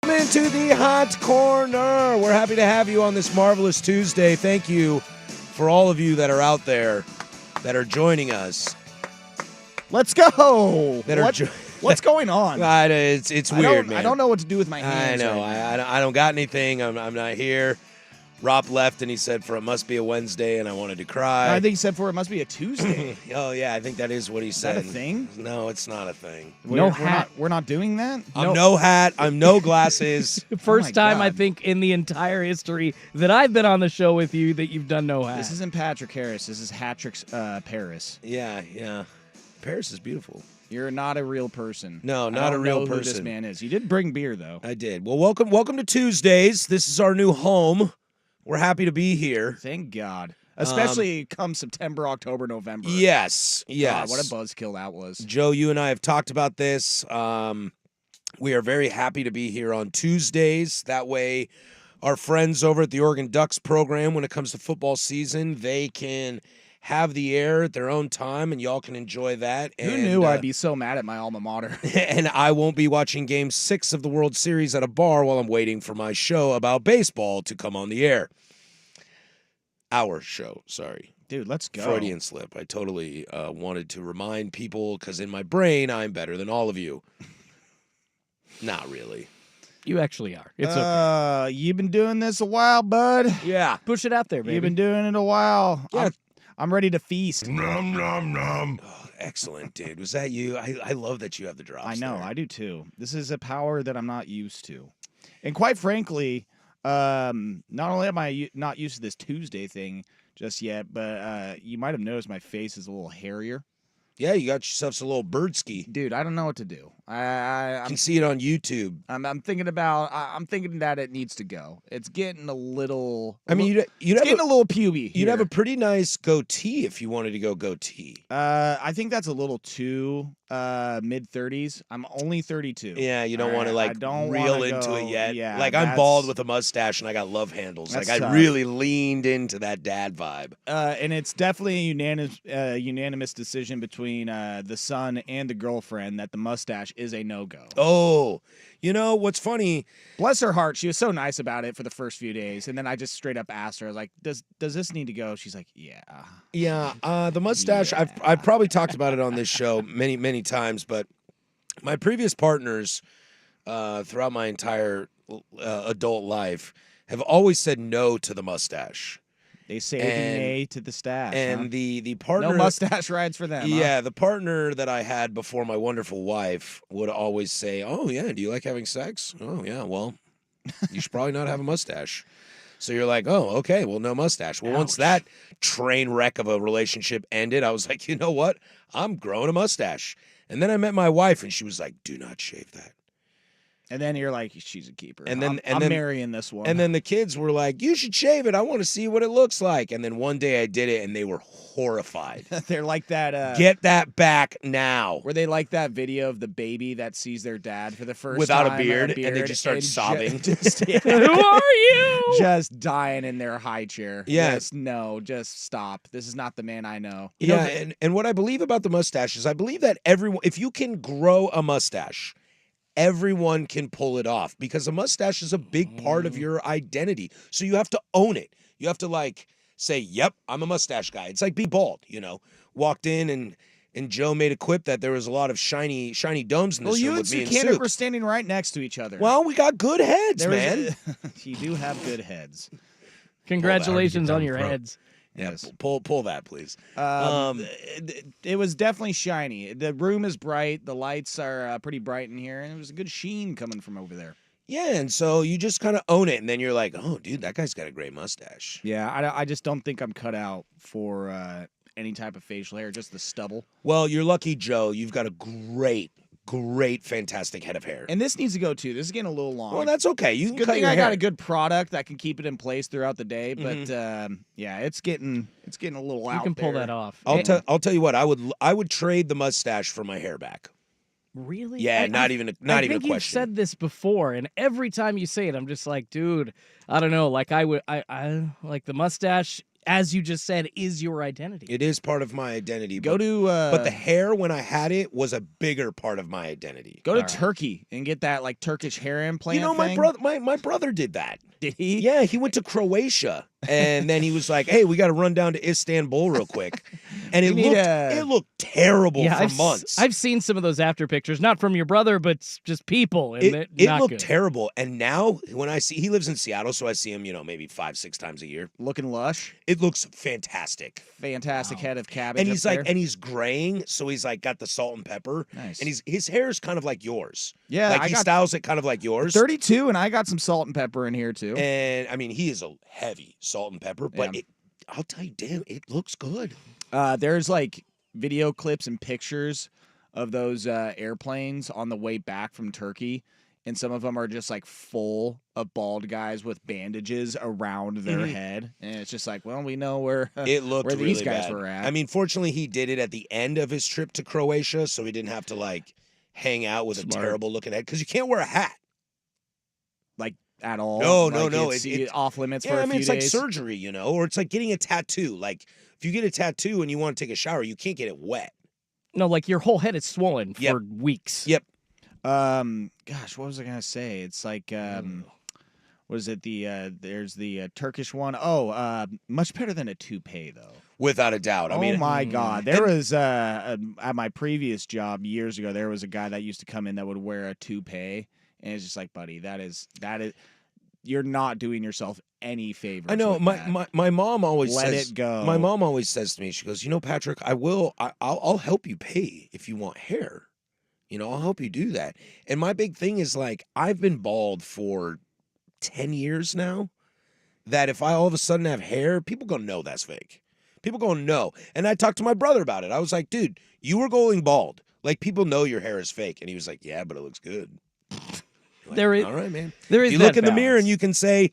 Into the hot corner. We're happy to have you on this marvelous Tuesday. Thank you for all of you that are out there that are joining us. Let's go. What's going on? It's weird, man. I don't know what to do with my hands. I know. Right I don't got anything. I'm not here. Rob left and he said it must be a Wednesday, and I wanted to cry. I think he said it must be a Tuesday. Oh yeah, I think that is what he said. Is that a thing? No, it's not a thing. No hat. We're not doing that. I'm no hat. I'm no glasses. First time God. I think in the entire history that I've been on the show with you that you've done no hat. This isn't Patrick Harris. This is Hatrick's Paris. Yeah. Paris is beautiful. You're not a real person. No, not a real person. Who this man is. You did bring beer though. I did. Well, welcome to Tuesdays. This is our new home. We're happy to be here. Thank God. Especially come September, October, November. Yes. God, what a buzzkill that was. Joe, you and I have talked about this. We are very happy to be here on Tuesdays. That way, our friends over at the Oregon Ducks program, when it comes to football season, they can have the air at their own time, and y'all can enjoy that. Who knew I'd be so mad at my alma mater? And I won't be watching Game 6 of the World Series at a bar while I'm waiting for my show about baseball to come on the air. Our show, sorry. Dude, let's go. Freudian slip. I totally wanted to remind people, because in my brain, I'm better than all of you. Not really. You actually are. It's okay. You've been doing this a while, bud. Yeah. Push it out there, baby. You've been doing it a while. Yeah. I'm ready to feast. Nom, nom, nom. Oh, excellent, dude. Was that you? I love that you have the drops. I know. there. I do, too. This is a power that I'm not used to. And quite frankly, not only am I not used to this Tuesday thing just yet, but you might have noticed my face is a little hairier. Yeah, you got yourself a little bird ski. Dude, I don't know what to do. You I'm can see it on YouTube. I'm thinking that it needs to go. It's getting a little. I mean, it's getting a little puby. You'd have here. a pretty nice goatee if you wanted to go goatee. I think that's a little too mid-30s. I'm only 32. Yeah, you don't want to I don't reel wanna into go- it yet. yeah, like I'm that's- bald with a mustache and I got love handles. That's Like I tough. really leaned into that dad vibe. And it's definitely a unanimous decision between the son and the girlfriend that the mustache is a no-go. Oh, you know what's funny? Bless her heart, she was so nice about it for the first few days, and then I just straight up asked her, I was like, "Does this need to go?" She's like, "Yeah." Yeah, the mustache. Yeah. I've probably talked about it on this show many times, but my previous partners throughout my entire adult life have always said no to the mustache. They say And- nay to the stash. And huh? the partner, no mustache rides for them. huh? yeah, the partner that I had before my wonderful wife would always say, "Oh yeah, do you like having sex? Oh yeah, well, you should probably not have a mustache." So you're like, "Oh, okay, well, no mustache." Well, once Ouch. that train wreck of a relationship ended, I was like, you know what? I'm growing a mustache. And then I met my wife, and she was like, "Do not shave that." And then you're like, she's a keeper. And then- I'm then- marrying this one. And then the kids were like, "You should shave it. I want to see what it looks like." And then one day I did it, and they were horrified. they're like that. Get that back now. Were they like that video of the baby that sees their dad for the first Without a time? beard, and they just start sobbing. Yeah. Who are you? Just dying in their high chair. Yeah. Just stop. This is not the man I know. Yeah, and what I believe about the mustache is I believe that everyone, if you can grow a mustache, everyone can pull it off because a mustache is a big part of your identity. So you have to own it. You have to say, "Yep, I'm a mustache guy." It's like be bald, Walked in and Joe made a quip that there was a lot of shiny domes in this Well, you room and with me and Sukanic Soup. were standing right next to each other. Well, we got good heads, There was man. you do have good heads. Congratulations on your heads. Yeah, Yes. pull that, please. It was definitely shiny. The room is bright. The lights are pretty bright in here, and it was a good sheen coming from over there. Yeah, and so you just kind of own it, and then you're like, "Oh, dude, that guy's got a great mustache." Yeah, I just don't think I'm cut out for any type of facial hair, just the stubble. Well, you're lucky, Joe. You've got a great, fantastic head of hair. And this needs to go too. This is getting a little long. Well, that's okay. You can good cut thing your I hair. got a good product that can keep it in place throughout the day. But yeah, it's getting a little out. You can pull there. that off. I'll tell you what. I would trade the mustache for my hair back. Really? Yeah, not even a question. You've said this before, and every time you say it, I'm just like, dude, I don't know. Like I like the mustache as you just said, is your identity. It is part of my identity. Go to but the hair when I had it was a bigger part of my identity. go to All right. Turkey and get that like Turkish hair implant. You know, my thing. brother, my brother did that. Did he? Yeah, he went to Croatia, and then he was like, "Hey, we got to run down to Istanbul real quick," and You need it looked terrible for I've months. I've seen some of those after pictures, not from your brother, but just people, and it not looked good. terrible, and now when I see, he lives in Seattle, so I see him, maybe 5-6 times a year. Looking lush. It looks fantastic, Fantastic head of cabbage. and up he's like, there. and he's graying, so he's like got the salt and pepper, Nice. and his hair is kind of like yours. Yeah, like I he got styles it kind of like yours. 32, and I got some salt and pepper in here too. And I mean, he is a heavy salt and pepper, but Yeah. I'll tell you, damn, it looks good. There's like video clips and pictures of those airplanes on the way back from Turkey, and some of them are just like full of bald guys with bandages around their Mhm. head, and it's just like, well, we know where It looked where really these guys bad. were at. I mean, fortunately, he did it at the end of his trip to Croatia, so he didn't have to like hang out with Smart. a terrible looking head because you can't wear a hat. at all. No, It's it- off limits Yeah, for I a mean, few it's days. like surgery, or it's like getting a tattoo. Like if you get a tattoo and you want to take a shower, you can't get it wet. No, like your whole head is swollen Yep. for weeks. Yep. Gosh, what was I gonna say? It's like what is it? There's the Turkish one. Oh, much better than a toupee though. Without a doubt. I Oh mean, my God! There was at my previous job years ago. There was a guy that used to come in that would wear a toupee, and it's just like, buddy, that is you're not doing yourself any favors. I know with my, that. my mom always Let says it go. My mom always says to me, she goes, Patrick, I'll help you pay if you want hair. I'll help you do that. And my big thing is like, I've been bald for 10 years now, that if I all of a sudden have hair, people gonna know that's fake. People gonna know. And I talked to my brother about it. I was like, dude, you were going bald. Like, people know your hair is fake. And he was like, yeah, but it looks good. Like, There is- all right, man. There If is you that look in the mirror and balance. you can say,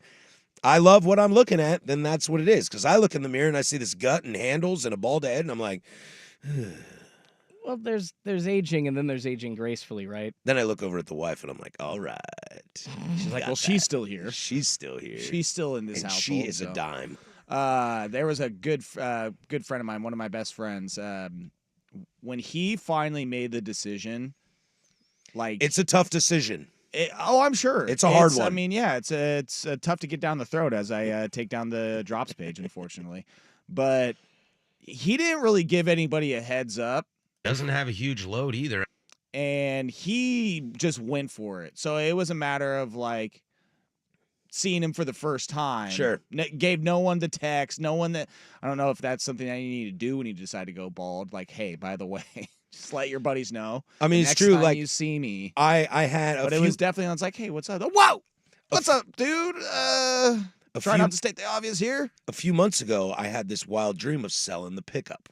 I love what I'm looking at, then that's what it is. Because I look in the mirror and I see this gut and handles and a bald head, and I'm like, Well, there's aging, and then there's aging gracefully, right? then I look over at the wife and I'm like, all right. She's like, got well, she's that. still here. She's still here. She's still in this and household. she is so. a dime. There was a good friend of mine, one of my best friends. When he finally made the decision, like It's a tough decision. I'm sure It's a hard I one. mean, yeah, it's tough to get down the throat as I take down the drops page, unfortunately. But he didn't really give anybody a heads up, Doesn't have a huge load either. and he just went for it. So it was a matter of like seeing him for the first time. Sure. Gave no one the text, no one that I don't know if that's something that you need to do when you decide to go bald. Like, hey, by the way, just let your buddies know. I mean, it's Next true. time Like, you see me. I had a But few, it was definitely, I was like, hey, what's up? Whoa! What's up, dude? a Try few, not to state the obvious here. a few months ago, I had this wild dream of selling the pickup.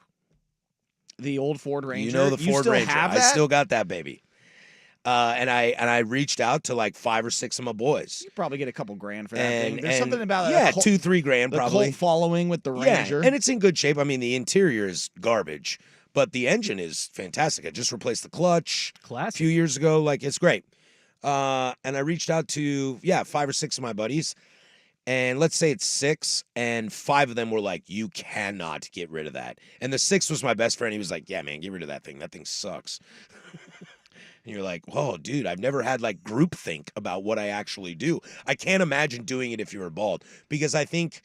The old Ford Ranger. You know the You Ford still Ranger. have I that? still got that baby. And I reached out to like 5 or 6 of my boys. You probably get a couple grand for that And thing. There's something about yeah, a cult, 2-3 grand the probably. cult following with the Ranger. Yeah, and it's in good shape. I mean, the interior is garbage, but the engine is fantastic. I just replaced the clutch a Classic. few years ago. Like, it's great. And I reached out to 5 or 6 of my buddies, and let's say it's 6, and 5 of them were like, "You cannot get rid of that." And the 6th was my best friend. He was like, "Yeah, man, get rid of that thing. That thing sucks." And you're like, "Whoa, dude, I've never had like group think about what I actually do. I can't imagine doing it if you were bald, because I think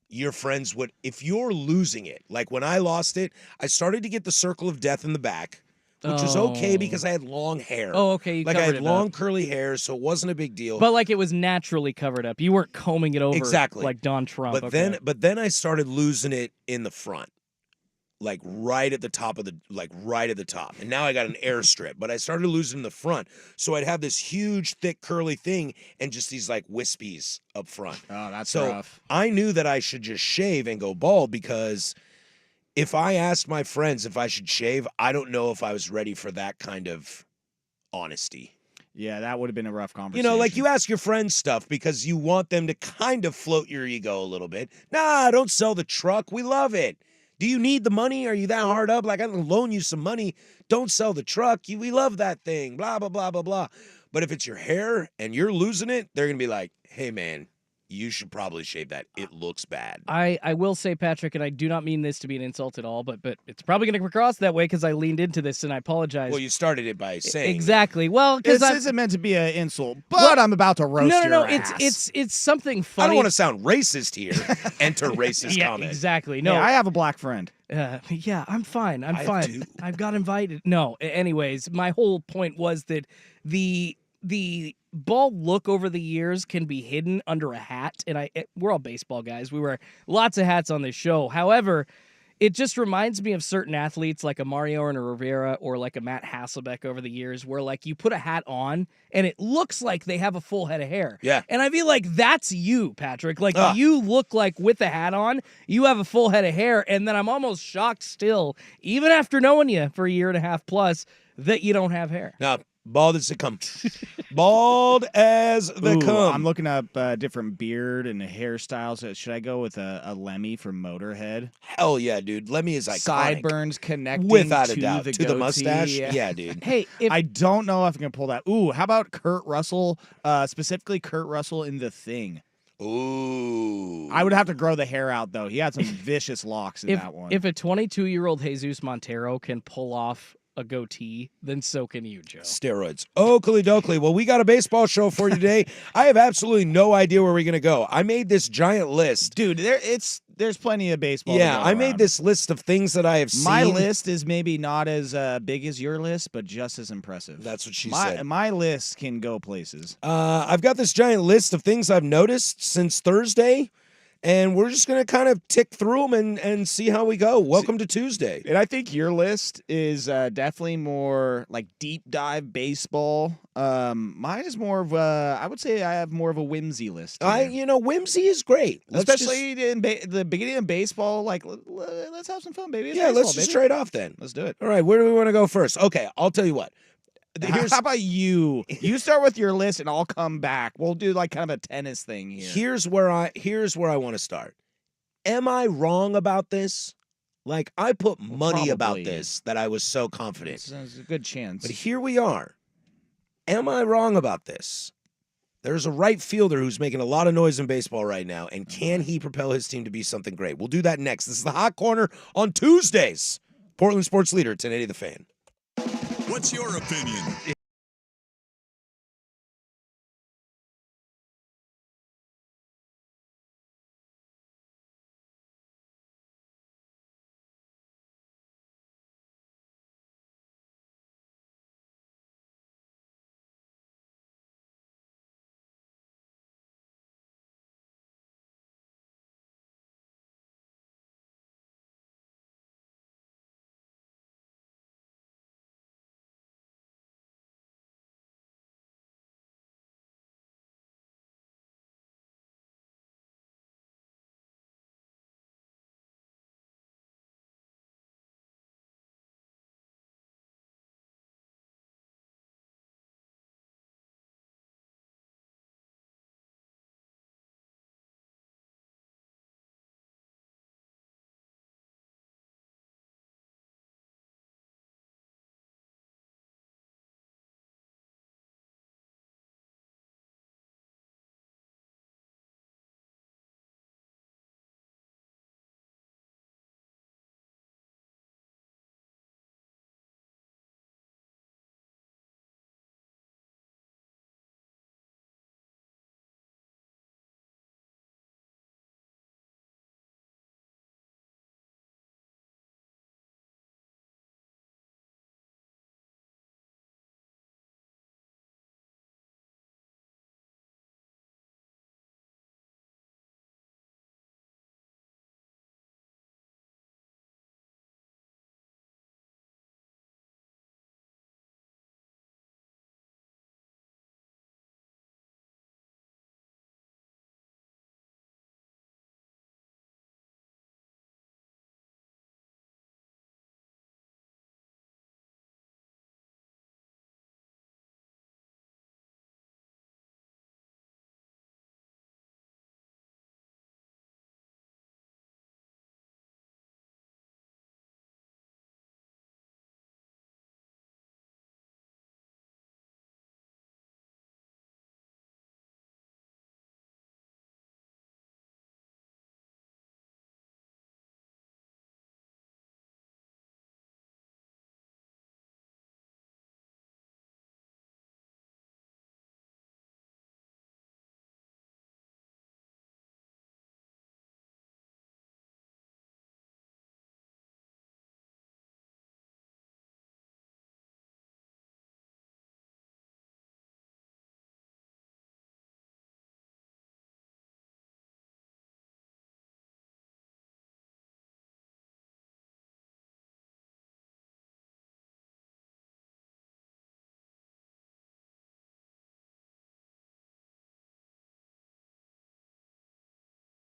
your friends would, if you're losing it. Like when I lost it, I started to get the circle of death in the back, which was okay Oh. because I had long hair. Oh, okay. You like I covered had it long up. curly hair, so it wasn't a big deal. But like it was naturally covered up. You weren't combing it over Exactly. like Don Trump. But then I started losing it in the front, like right at the top. And now I got an airstrip, but I started losing in the front. So I'd have this huge, thick, curly thing and just these like wispies up front. Oh, that's So rough. I knew that I should just shave and go bald, because if I asked my friends if I should shave, I don't know if I was ready for that kind of honesty. Yeah, that would have been a rough conversation. Like you ask your friends stuff because you want them to kind of float your ego a little bit. Nah, don't sell the truck. We love it. Do you need the money? Are you that hard up? Like, I can loan you some money. Don't sell the truck. We love that thing. Blah, blah, blah, blah, blah. But if it's your hair and you're losing it, they're going to be like, hey, man, you should probably shave that. It looks bad. I will say, Patrick, and I do not mean this to be an insult at all, but it's probably going to come across that way because I leaned into this and I apologize. Well, you started it by saying Exactly. Well, because This isn't meant to be an insult, but Well, I'm about to roast no, your it's ass. it's something funny. I don't want to sound racist here. Enter racist yeah, comment. exactly. No, No, I have a black friend. yeah, I'm fine. I'm I fine. do. I've got invited. No, anyways, my whole point was that the bald look over the years can be hidden under a hat, and we're all baseball guys. We wear lots of hats on this show. However, it just reminds me of certain athletes like a Mario and a Rivera or like a Matt Hasselbeck over the years where like you put a hat on and it looks like they have a full head of hair. Yeah. And I feel like that's you, Patrick. Like Ah. you look like with the hat on, you have a full head of hair. And then I'm almost shocked still, even after knowing you for a year and a half plus, that you don't have hair. Now, bald as they come. Bald as they Ooh, come. I'm looking up different beard and hairstyles. Should I go with a Lemmy from Motorhead? Hell yeah, dude. Lemmy is iconic. Sideburns connecting Without a to doubt. the To the goatee. mustache. Yeah. Yeah, dude. Hey, if I don't know if I can pull that. Ooh, how about Kurt Russell? Specifically, Kurt Russell in The Thing. Ooh. I would have to grow the hair out though. He had some vicious locks in that one. if a 22-year-old Jesus Montero can pull off a goatee, then so can you, Joe. Steroids. Oakley dokley. Well, we got a baseball show for you today. I have absolutely no idea where we're going to go. I made this giant list. Dude, there's plenty of baseball. to Yeah, go I made around. this list of things that I have seen. My list is maybe not as big as your list, but just as impressive. That's what she my said. my list can go places. I've got this giant list of things I've noticed since Thursday, and we're just going to kind of tick through them and see how we go. Welcome to Tuesday. And I think your list is definitely more like deep dive baseball. Mine is more of I would say I have more of a whimsy list. here. Whimsy is great. Let's Especially in the beginning of baseball. Like, let's have some fun, baby. It's let's baseball, just baby. trade off then. Let's do it. All right, where do we want to go first? Okay, I'll tell you what. Here's, How about you? You start with your list, and I'll come back. We'll do like kind of a tennis thing here. here's where I want to start. Am I wrong about this? Like, I put money about probably. this that I was so confident. There's a good chance. But here we are. Am I wrong about this? There's a right fielder who's making a lot of noise in baseball right now, and can he propel his team to be something great? We'll do that next. This is the Hot Corner on Tuesdays. Portland Sports Leader, 1080 The Fan. What's your opinion?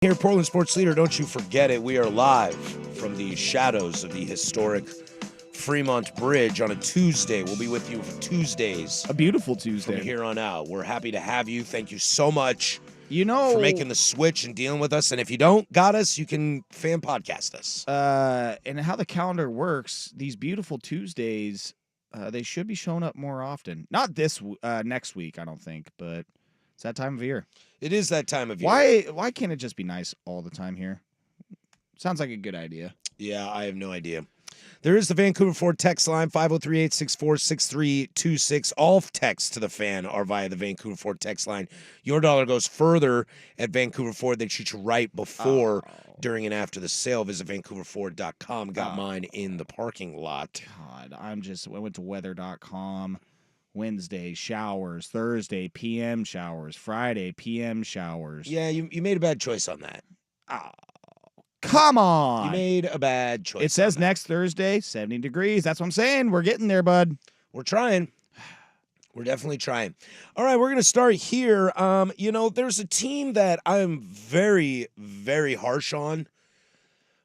Here at Portland Sports Leader, don't you forget it. We are live from the shadows of the historic Fremont Bridge on a Tuesday. We'll be with you for Tuesdays A beautiful from Tuesday. here on out. We're happy to have you. Thank you so much You know, for making the switch and dealing with us. And if you don't got us, you can fan podcast us. and how the calendar works, these beautiful Tuesdays, they should be showing up more often. Not next week, I don't think, but it's that time of year. It is that time of year. Why can't it just be nice all the time here? Sounds like a good idea. Yeah, I have no idea. There is the Vancouver Ford text line, 503-864-6326. All texts to the fan are via the Vancouver Ford text line. Your dollar goes further at Vancouver Ford. They treat you right before, during, and after the sale. Visit vancouverford.com. Got mine in the parking lot. God, I went to weather.com. Wednesday, showers. Thursday, PM showers. Friday, PM showers. Yeah, you made a bad choice on that. Come on. You made a bad choice. It says on that. next Thursday, 70 degrees. That's what I'm saying. We're getting there, bud. We're trying. We're definitely trying. All right, we're going to start here. There's a team that I'm very, very harsh on.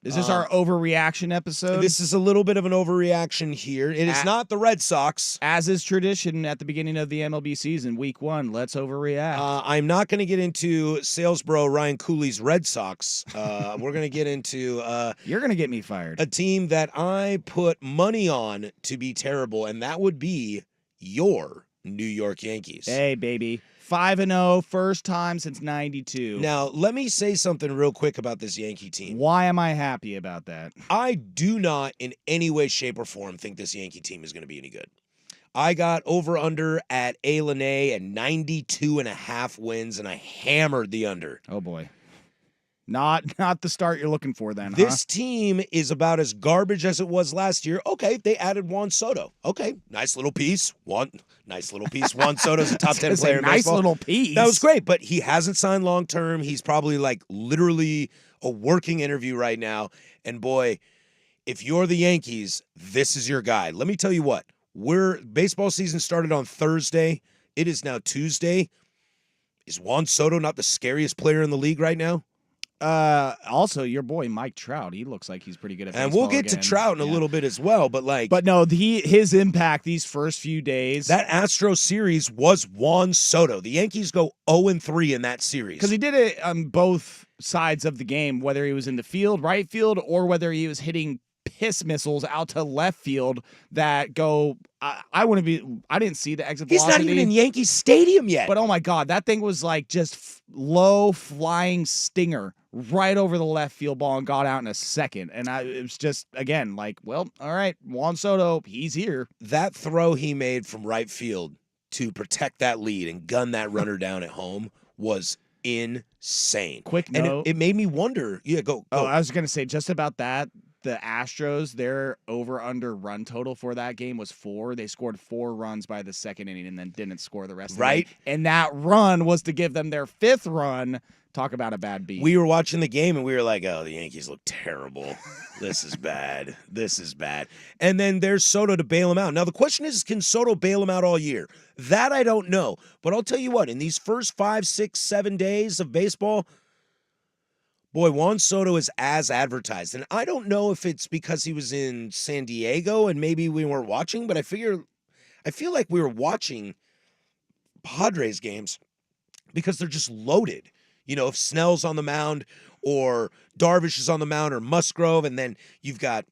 Is this our overreaction episode? This is a little bit of an overreaction here. It is not the Red Sox. As is tradition at the beginning of the MLB season, week 1, let's overreact. I'm not going to get into sales bro Ryan Cooley's Red Sox. We're going to get into You're going to get me fired. a team that I put money on to be terrible, and that would be your New York Yankees. Hey, baby. 5-0, first time since 92. Now, let me say something real quick about this Yankee team. Why am I happy about that? I do not in any way, shape, or form think this Yankee team is going to be any good. I got over-under at A-Linnae at 92.5 wins, and I hammered the under. Oh, boy. Not the start you're looking for then, This team is about as garbage as it was last year. Okay, they added Juan Soto. Okay, nice little piece. Juan Soto's a top 10 player in nice baseball. little piece. That was great, but he hasn't signed long-term. He's probably like literally a working interview right now. And boy, if you're the Yankees, this is your guy. Let me tell you what. Baseball season started on Thursday. It is now Tuesday. Is Juan Soto not the scariest player in the league right now? Also, your boy Mike Trout, he looks like he's pretty good at And baseball we'll get again. to Trout in a little bit as well, but like But no, his impact these first few days. that Astro series was Juan Soto. The Yankees go 0-3 in that series. Because he did it on both sides of the game, whether he was in the field, right field, or whether he was hitting piss missiles out to left field that go. I didn't see the exit He's velocity. not even in Yankee Stadium yet. But oh my God, that thing was like just low flying stinger right over the left field ball and got out in a second. And it was just, again, like, well, all right, Juan Soto, he's here. That throw he made from right field to protect that lead and gun that runner down at home was insane. Quick And note. it made me wonder. Yeah, go. Oh, I was going to say just about that. The Astros, their over-under run total for that game was 4. They scored 4 runs by the second inning and then didn't score the rest of the Right. game. And that run was to give them their 5th run. Talk about a bad beat. We were watching the game and we were like, oh, the Yankees look terrible. This is bad. This is bad. And then there's Soto to bail him out. Now, the question is, can Soto bail him out all year? That I don't know. But I'll tell you what, in these first 5, 6, 7 days of baseball, boy, Juan Soto is as advertised. And I don't know if it's because he was in San Diego and maybe we weren't watching, but I feel like we were watching Padres games because they're just loaded. You know, if Snell's on the mound or Darvish is on the mound or Musgrove, and then you've got,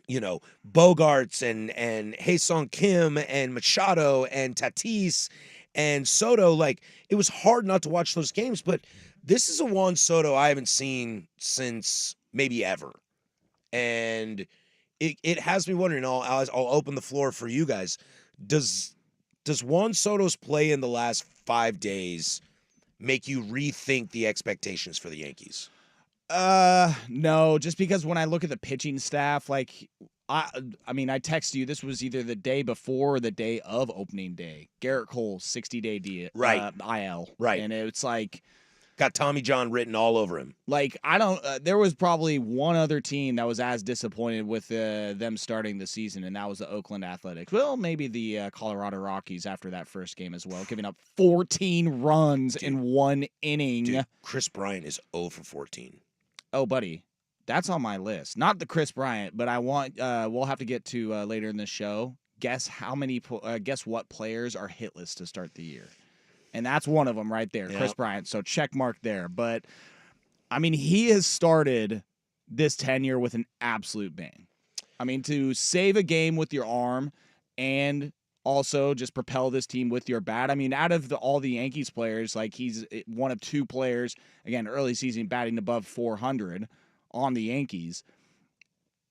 Bogarts and Hae-Sung Kim and Machado and Tatis and Soto. Like, it was hard not to watch those games, but this is a Juan Soto I haven't seen since maybe ever. And it has me wondering, I'll open the floor for you guys. Does Juan Soto's play in the last 5 days make you rethink the expectations for the Yankees? No, just because when I look at the pitching staff, like I text you, this was either the day before or the day of opening day. Garrett Cole, 60-day Right. IL. Right. And it's like, Got Tommy John written all over him. Like, I don't. There was probably one other team that was as disappointed with them starting the season, and that was the Oakland Athletics. Well, maybe the Colorado Rockies after that first game as well, giving up 14 runs in one inning. Dude, Chris Bryant is 0 for 14. Oh, buddy, that's on my list. Not the Chris Bryant, but I want. We'll have to get to later in the show. Guess how many? Guess what players are hitless to start the year? And that's one of them right there, Yep. Chris Bryant. So check mark there. But, I mean, he has started this tenure with an absolute bang. I mean, to save a game with your arm and also just propel this team with your bat. I mean, out of all the Yankees players, like he's one of two players, again, early season batting above 400 on the Yankees.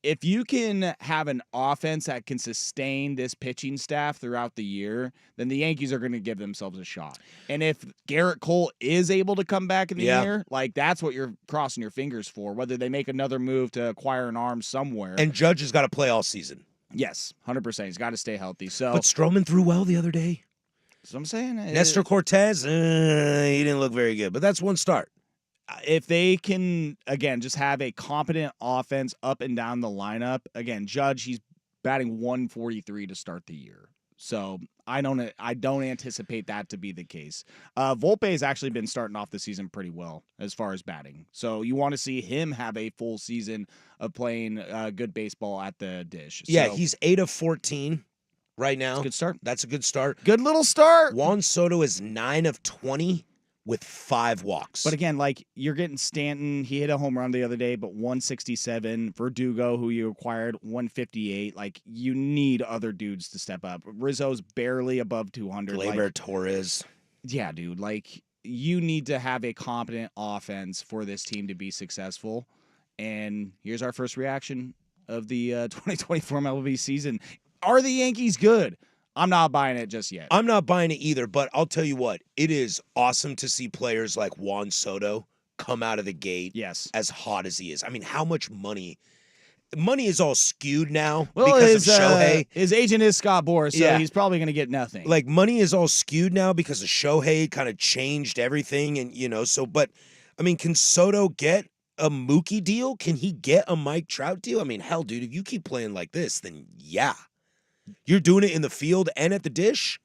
If you can have an offense that can sustain this pitching staff throughout the year, then the Yankees are going to give themselves a shot. And if Garrett Cole is able to come back in the year, like that's what you're crossing your fingers for, whether they make another move to acquire an arm somewhere. And Judge has got to play all season. Yes, 100%. He's got to stay healthy. So, But Stroman threw well the other day. so I'm saying Nestor Cortez, he didn't look very good, but that's one start. if they can, again, just have a competent offense up and down the lineup. Again, Judge, he's batting 143 to start the year. So I don't anticipate that to be the case. Volpe has actually been starting off the season pretty well as far as batting. So you want to see him have a full season of playing good baseball at the dish. Yeah, So, he's 8 of 14 right now. it's a good start. That's a good start. Good little start. Juan Soto is 9 of 20 with 5 walks. But again, like you're getting Stanton, he hit a home run the other day, but 167. Verdugo, who you acquired, 158. Like you need other dudes to step up. Rizzo's barely above 200. Gleyber Like, Torres. yeah, dude. Like you need to have a competent offense for this team to be successful. And here's our first reaction of the 2024 MLB season. Are the Yankees good? I'm not buying it just yet. I'm not buying it either, but I'll tell you what, it is awesome to see players like Juan Soto come out of the gate Yes. as hot as he is. I mean, how much money is all skewed now Well, because of Shohei. his agent is Scott Boras, so Yeah. he's probably going to get nothing. Like money is all skewed now because of Shohei kind of changed everything and but I mean, can Soto get a Mookie deal? Can he get a Mike Trout deal? I mean, hell, dude, if you keep playing like this, then yeah. You're doing it in the field and at the dish?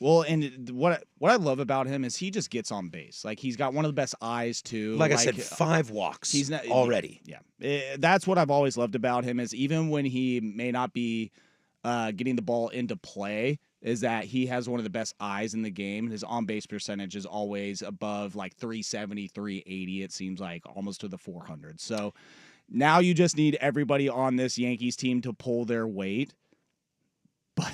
Well, and what I love about him is he just gets on base. Like he's got one of the best eyes too. Like I said, 5 walks he's not already. Yeah, that's what I've always loved about him. Is even when he may not be getting the ball into play, is that he has one of the best eyes in the game. His on base percentage is always above like 370, 380. It seems like almost to the 400. So now you just need everybody on this Yankees team to pull their weight. But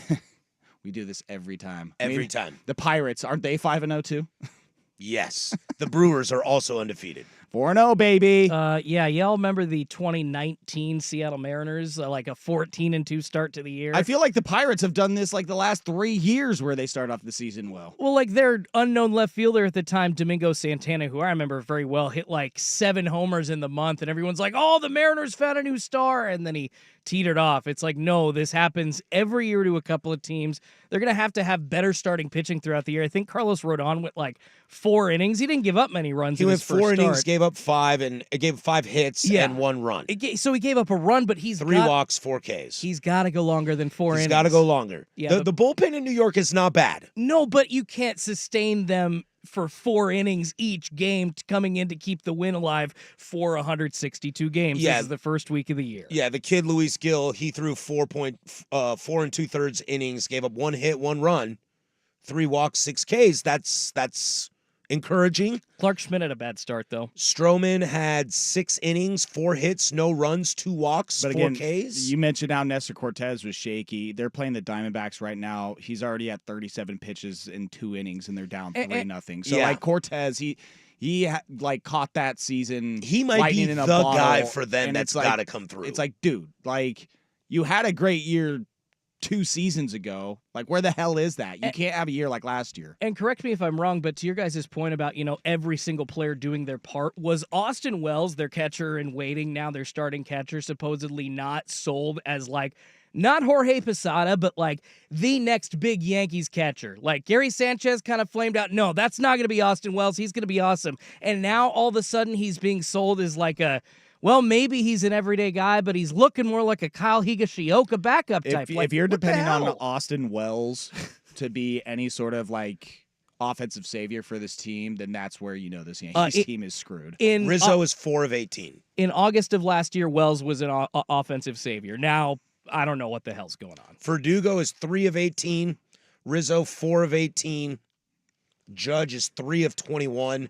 we do this every time. Every time. The Pirates, aren't they 5-0 too? Yes. The Brewers are also undefeated. 4-0, baby. Yeah, y'all remember the 2019 Seattle Mariners, like a 14-2 start to the year? I feel like the Pirates have done this like the last 3 years where they start off the season well. Well, like their unknown left fielder at the time, Domingo Santana, who I remember very well, hit like 7 homers in the month, and everyone's like, oh, the Mariners found a new star, and then he teetered off. It's like, no, this happens every year to a couple of teams. They're going to have better starting pitching throughout the year. I think Carlos Rodon went like 4 innings. He didn't give up many runs. He in went his first 4 innings, start. gave up 5, and it gave 5 hits and 1 run. So he gave up a run, but he's 3 walks, 4 Ks. He's got to go longer than 4 innings. He's got to go longer. Yeah, the bullpen in New York is not bad. No, but you can't sustain them for 4 innings each game coming in to keep the win alive for 162 games. Yeah. This is the first week of the year. Yeah, the kid Luis Gill, he threw 4 2/3 innings, gave up 1 hit, 1 run, 3 walks, 6 Ks. That's encouraging. Clark Schmidt had a bad start, though. Stroman had 6 innings, 4 hits, no runs, 2 walks, But 4 again, Ks. you mentioned how Nestor Cortez was shaky. They're playing the Diamondbacks right now. He's already at 37 pitches in 2 innings, and they're down 3-0. So yeah. like Cortez, he like caught that season. He might be lightning in the a bottle, guy for them and that's it's like- got to come through. It's like, dude, like you had a great year 2 seasons ago. Like, where the hell is that? You can't have a year like last year. And correct me if I'm wrong, but to your guys' point about, every single player doing their part, was Austin Wells, their catcher in waiting, now their starting catcher, supposedly not sold as not Jorge Posada, but the next big Yankees catcher. Like Gary Sanchez kind of flamed out, no, that's not going to be Austin Wells. He's going to be awesome. And now all of a sudden he's being sold as well, maybe he's an everyday guy, but he's looking more like a Kyle Higashioka backup type. If you're what the depending on hell? Austin Wells to be any sort of offensive savior for this team, then that's where this Yankees team is screwed. Rizzo is 4 of 18. In August of last year, Wells was an offensive savior. Now, I don't know what the hell's going on. Verdugo is 3 of 18. Rizzo 4 of 18. Judge is 3 of 21.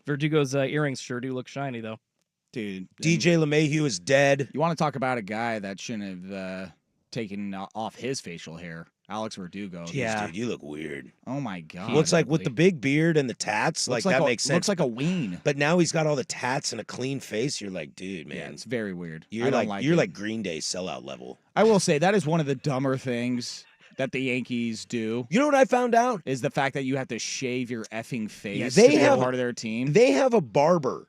Verdugo's earrings sure do look shiny, though. Dude, DJ LeMahieu is dead. you want to talk about a guy that shouldn't have taken off his facial hair? Alex Verdugo. Yeah. Dude, you look weird. Oh my God. Looks like with the big beard and the tats, Looks that a, makes sense. Looks like a ween. But now he's got all the tats and a clean face. You're like, dude, man, Yeah, it's very weird. you're I don't like like you're it. like Green Day sellout level. I will say that is one of the dumber things that the Yankees do. You know what I found out? Is the fact that you have to shave your effing face Yeah, to they be a have- part of their team. They have a barber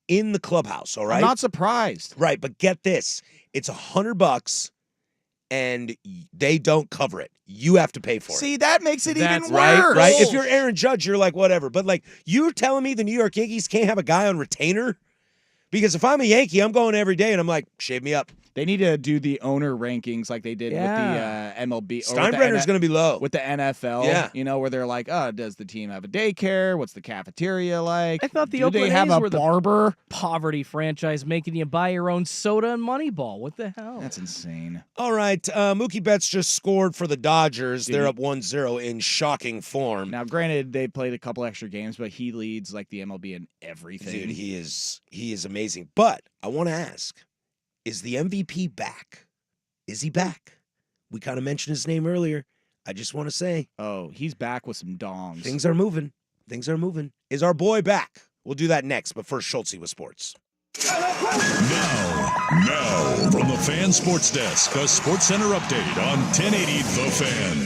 in the clubhouse. All right, I'm not surprised. right, but get this: it's $100, and they don't cover it. You have to pay for it. See, that makes it That's even Right, worse. right. If you're Aaron Judge, you're like whatever. But you're telling me the New York Yankees can't have a guy on retainer? Because if I'm a Yankee, I'm going every day, and I'm like, shave me up. They need to do the owner rankings like they did with the MLB. Or Steinbrenner's going to be low. with the NFL, Yeah. where they're like, oh, does the team have a daycare? What's the cafeteria like? I thought the do they Oakland have A's a were the barber? poverty franchise making you buy your own soda and Moneyball. What the hell? That's insane. All right, Mookie Betts just scored for the Dodgers. Dude. They're up 1-0 in shocking form. Now, granted, they played a couple extra games, but he leads the MLB in everything. Dude, he is amazing. But I want to ask, is the MVP back? Is he back? We kind of mentioned his name earlier. I just want to say, Oh, he's back with some dongs. things are moving. Things are moving. Is our boy back? We'll do that next, but first, Schultze with sports. Now, from the Fan Sports Desk, a Sports Center update on 1080 The Fan.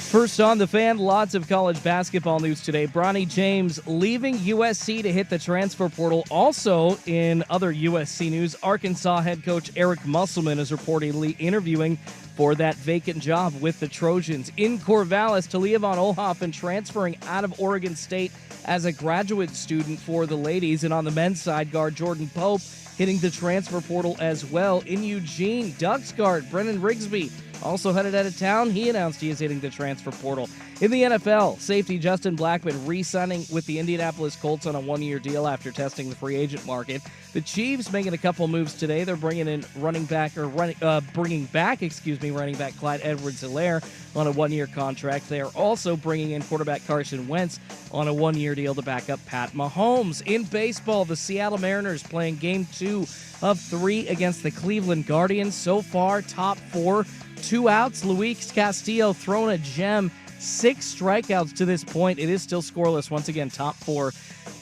First on the Fan, lots of college basketball news today. Bronny James leaving USC to hit the transfer portal. Also in other USC news, Arkansas head coach Eric Musselman is reportedly interviewing for that vacant job with the Trojans. In Corvallis, Talia von Oelhoffen transferring out of Oregon State as a graduate student for the ladies. And on the men's side, guard Jordan Pope hitting the transfer portal as well. In Eugene, Ducks guard Brennan Rigsby also headed out of town. He announced he is hitting the transfer portal. In the NFL, safety Justin Blackmon re-signing with the Indianapolis Colts on a one-year deal after testing the free agent market. The Chiefs making a couple moves today. They're bringing back running back Clyde Edwards-Helaire on a one-year contract. They are also bringing in quarterback Carson Wentz on a one-year deal to back up Pat Mahomes. In baseball, the Seattle Mariners playing Game 2 of 3 against the Cleveland Guardians. So far, top 4, 2 outs. Luis Castillo throwing a gem. 6 strikeouts to this point. It is still scoreless. Once again, top 4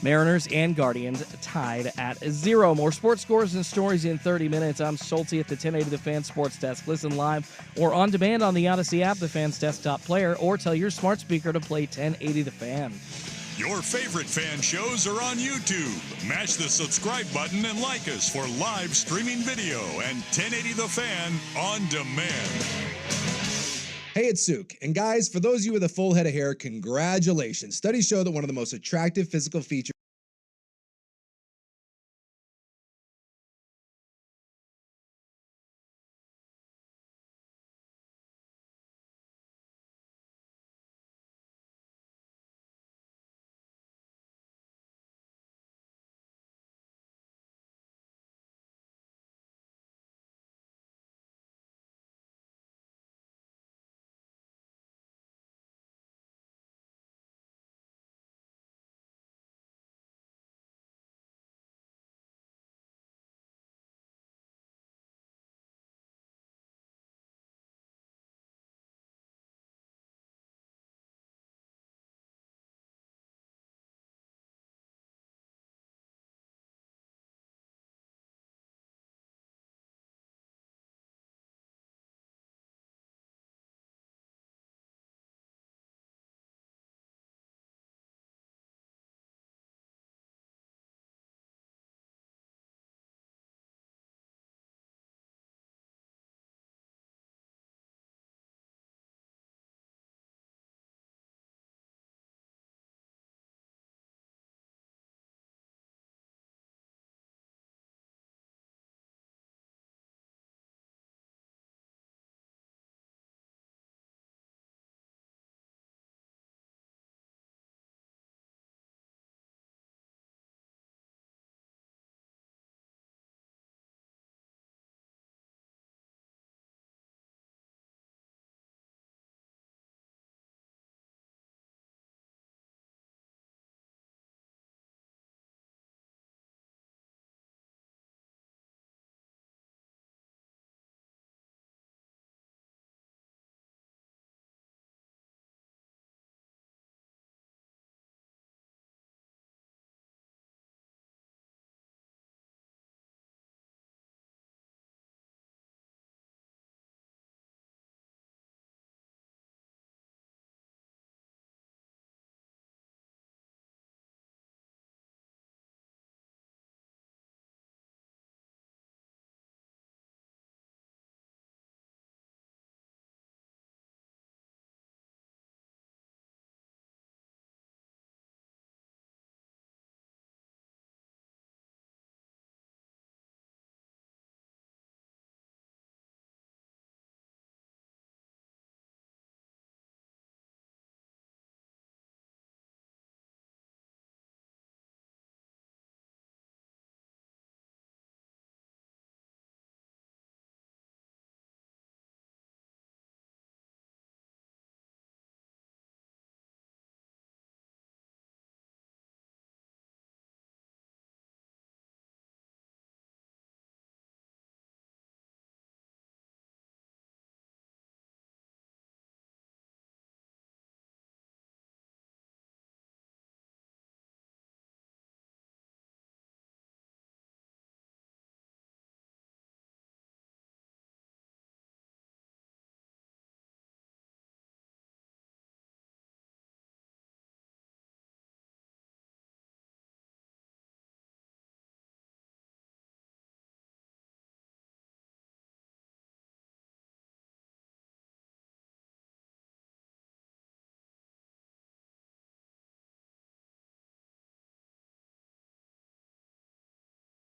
Mariners and Guardians tied at 0. More sports scores and stories in 30 minutes. I'm Schulte at the 1080 The Fan Sports Desk. Listen live or on demand on the Odyssey app, the Fan's desktop player, or tell your smart speaker to play 1080 The Fan. Your favorite fan shows are on YouTube. Mash the subscribe button and like us for live streaming video and 1080 The Fan on demand. Hey, it's Suk. And guys, for those of you with a full head of hair, congratulations. Studies show that one of the most attractive physical features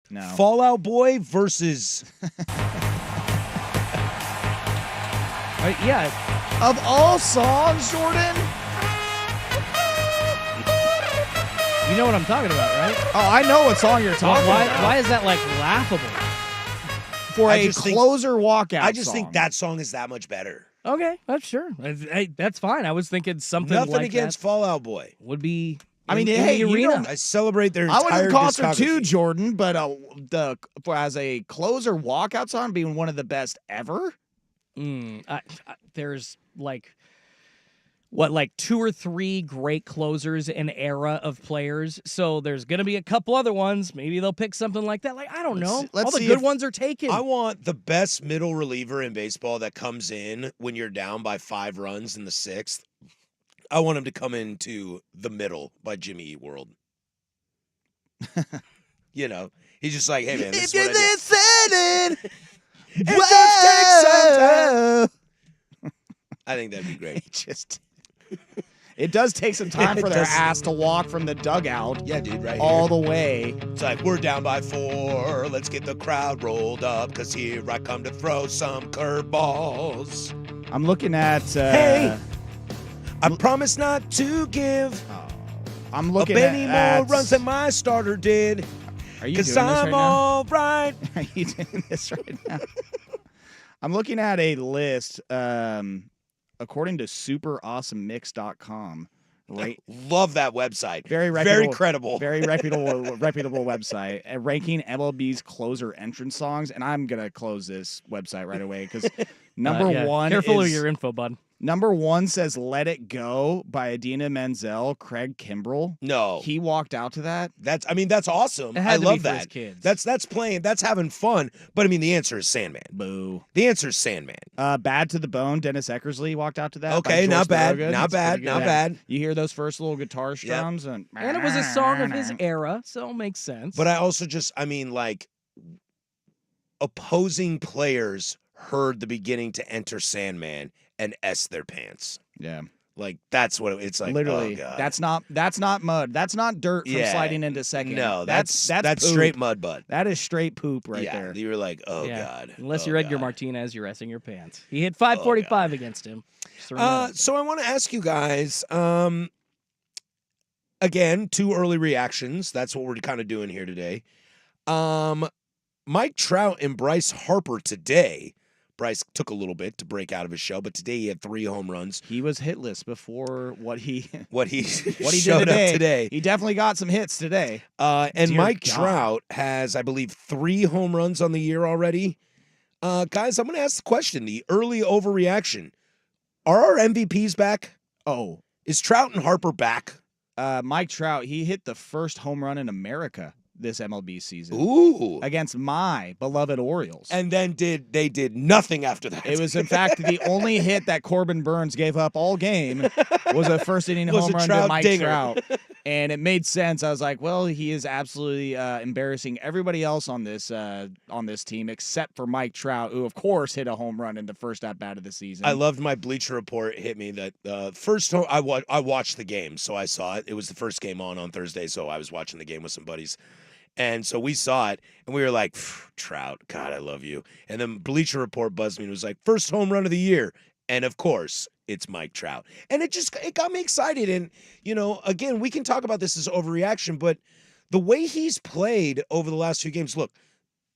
No. Fallout Boy versus Yeah, Of all songs, Jordan. you know what I'm talking about, right? Oh, I know what song you're talking about. Why is that like laughable? For I a just think- closer walkout I just song. think that song is that much better. Okay, that's sure. Hey, that's fine. I was thinking something Nothing like against Fallout Boy. that would be. I mean, in hey, the you arena. don't- I celebrate their I entire went to concert too, discography. Jordan, but as a closer walkout song being one of the best ever. There's like two or three great closers in era of players. So there's gonna be a couple other ones. Maybe they'll pick something like that. Like I don't know. Let's All the see good if- ones are taken. I want the best middle reliever in baseball that comes in when you're down by 5 runs in the 6th. I want him to come into The Middle by Jimmy Eat World. You know, he's just like, hey man, this is what I do. I think that'd be great. It does take some time It for their does. ass to walk from the dugout Yeah, dude, right all here. the way. It's like, we're down by 4. Let's get the crowd rolled up, because here I come to throw some curveballs. I'm looking at. Hey! I promise not to give I'm a looking penny at. more runs than my starter did, Are you doing because this I'm right now? all right. Are you doing this right now? I'm looking at a list. According to superawesomemix.com, right? Love that website. Very Very reputable, credible. very reputable website, ranking MLB's closer entrance songs. And I'm gonna close this website right away because number Yeah. one Careful is of your info, bud. number one says "Let It Go" by Adina Menzel, Craig Kimbrell. No, He walked out to that. that's awesome. It had I to be love for his that. kids. That's playing. That's having fun. But I mean, the answer is Sandman. Boo. The answer is Sandman. Bad to the Bone. Dennis Eckersley walked out to that. by Okay, George not bad, Thorogood. not That's bad, pretty good. not bad. You hear those first little guitar strums and And it was a song of his era, so it makes sense. But I also like opposing players heard the beginning to Enter Sandman and S their pants. Yeah. Like that's what it's like. Literally, oh, God. that's not mud. That's not dirt from Yeah. sliding into second. No, that's poop. straight mud butt. That is straight poop right yeah, there. you were like, oh Yeah. God. Unless oh, you're Edgar God. Martinez, you're resting your pants. He hit 545 against him. Just throwing that out there. So I want to ask you guys, again, 2 early reactions. That's what we're kind of doing here today. Mike Trout and Bryce Harper today. Bryce took a little bit to break out of his shell, but today he had 3 home runs. He was hitless before what he What he what he showed did today. up today. He definitely got some hits today. And Dear Mike God. Trout has, I believe, 3 home runs on the year already. Guys, I'm going to ask the question, the early overreaction. Are our MVPs back? Oh, Is Trout and Harper back? Mike Trout, he hit the first home run in America this MLB season Ooh. against my beloved Orioles. And then they did nothing after that. It was, in fact, the only hit that Corbin Burns gave up all game was a first inning Was home a run Trout to Mike dinger. Trout. And it made sense. I was like, well, he is absolutely embarrassing everybody else on this team except for Mike Trout, who, of course, hit a home run in the first at-bat of the season. I loved my Bleacher Report hit me that first home, I watched the game, so I saw it. It was the first game on Thursday, so I was watching the game with some buddies. And so we saw it, and we were like, Trout, God, I love you. And then Bleacher Report buzzed me and was like, first home run of the year. And of course, it's Mike Trout. And it got me excited. And, again, we can talk about this as overreaction, but the way he's played over the last few games, look,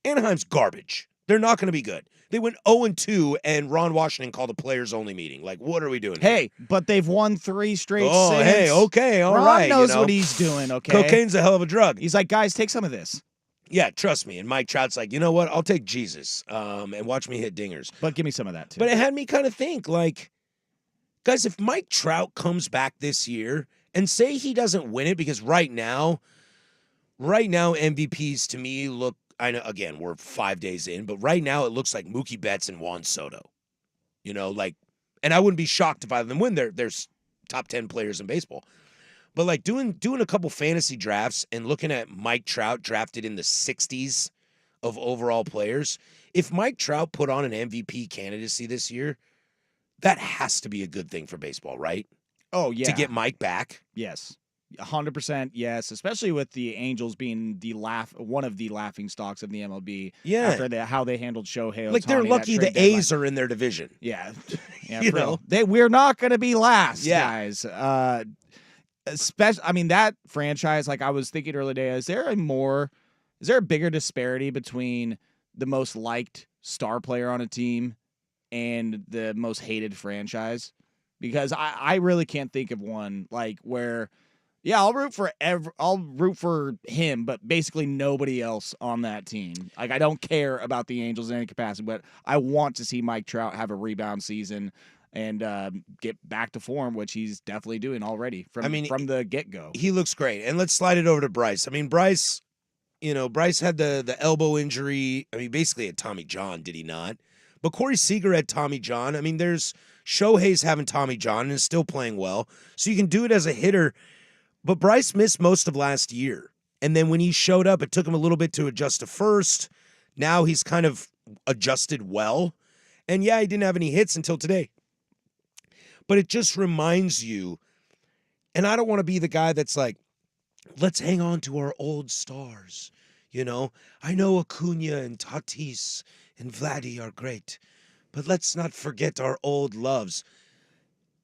Anaheim's garbage. They're not going to be good. They went 0-2, and Ron Washington called a players-only meeting. Like, what are we doing here? Hey, but they've won 3 straight Oh, since. hey, okay, all Ron right. knows what he's doing, okay? Cocaine's a hell of a drug. He's like, guys, take some of this. Yeah, trust me. And Mike Trout's like, you know what? I'll take Jesus and watch me hit dingers. But give me some of that, too. But it had me kind of think, like, guys, if Mike Trout comes back this year and say he doesn't win it, because right now MVPs to me look, I know, again, we're 5 days in, but right now it looks like Mookie Betts and Juan Soto. And I wouldn't be shocked if either of them win. There's top 10 players in baseball. But like doing a couple fantasy drafts and looking at Mike Trout drafted in the 60s of overall players, if Mike Trout put on an MVP candidacy this year, that has to be a good thing for baseball, right? oh, yeah. To get Mike back. Yes. 100% yes, especially with the Angels being one of the laughing stocks of the MLB. Yeah. After how they handled Shohei Ohtani. Like they're that lucky the trade deadline. A's are in their division. Yeah, You for real. know? We're not going to be last, Yeah. guys. Especially, I mean, that franchise. Like I was thinking earlier today, is there a bigger disparity between the most liked star player on a team and the most hated franchise? Because I really can't think of one like where, yeah, I'll root for him, but basically nobody else on that team. Like I don't care about the Angels in any capacity, but I want to see Mike Trout have a rebound season and get back to form, which he's definitely doing already from the get-go. He looks great. And let's slide it over to Bryce. I mean, Bryce had the elbow injury. I mean, basically had Tommy John, did he not? But Corey Seager had Tommy John. I mean, there's Shohei's having Tommy John and is still playing well. So you can do it as a hitter. But Bryce missed most of last year. And then when he showed up, it took him a little bit to adjust to first. Now he's kind of adjusted well. And yeah, he didn't have any hits until today. But it just reminds you, and I don't want to be the guy that's like, let's hang on to our old stars. You know, I know Acuna and Tatis and Vladdy are great, but let's not forget our old loves.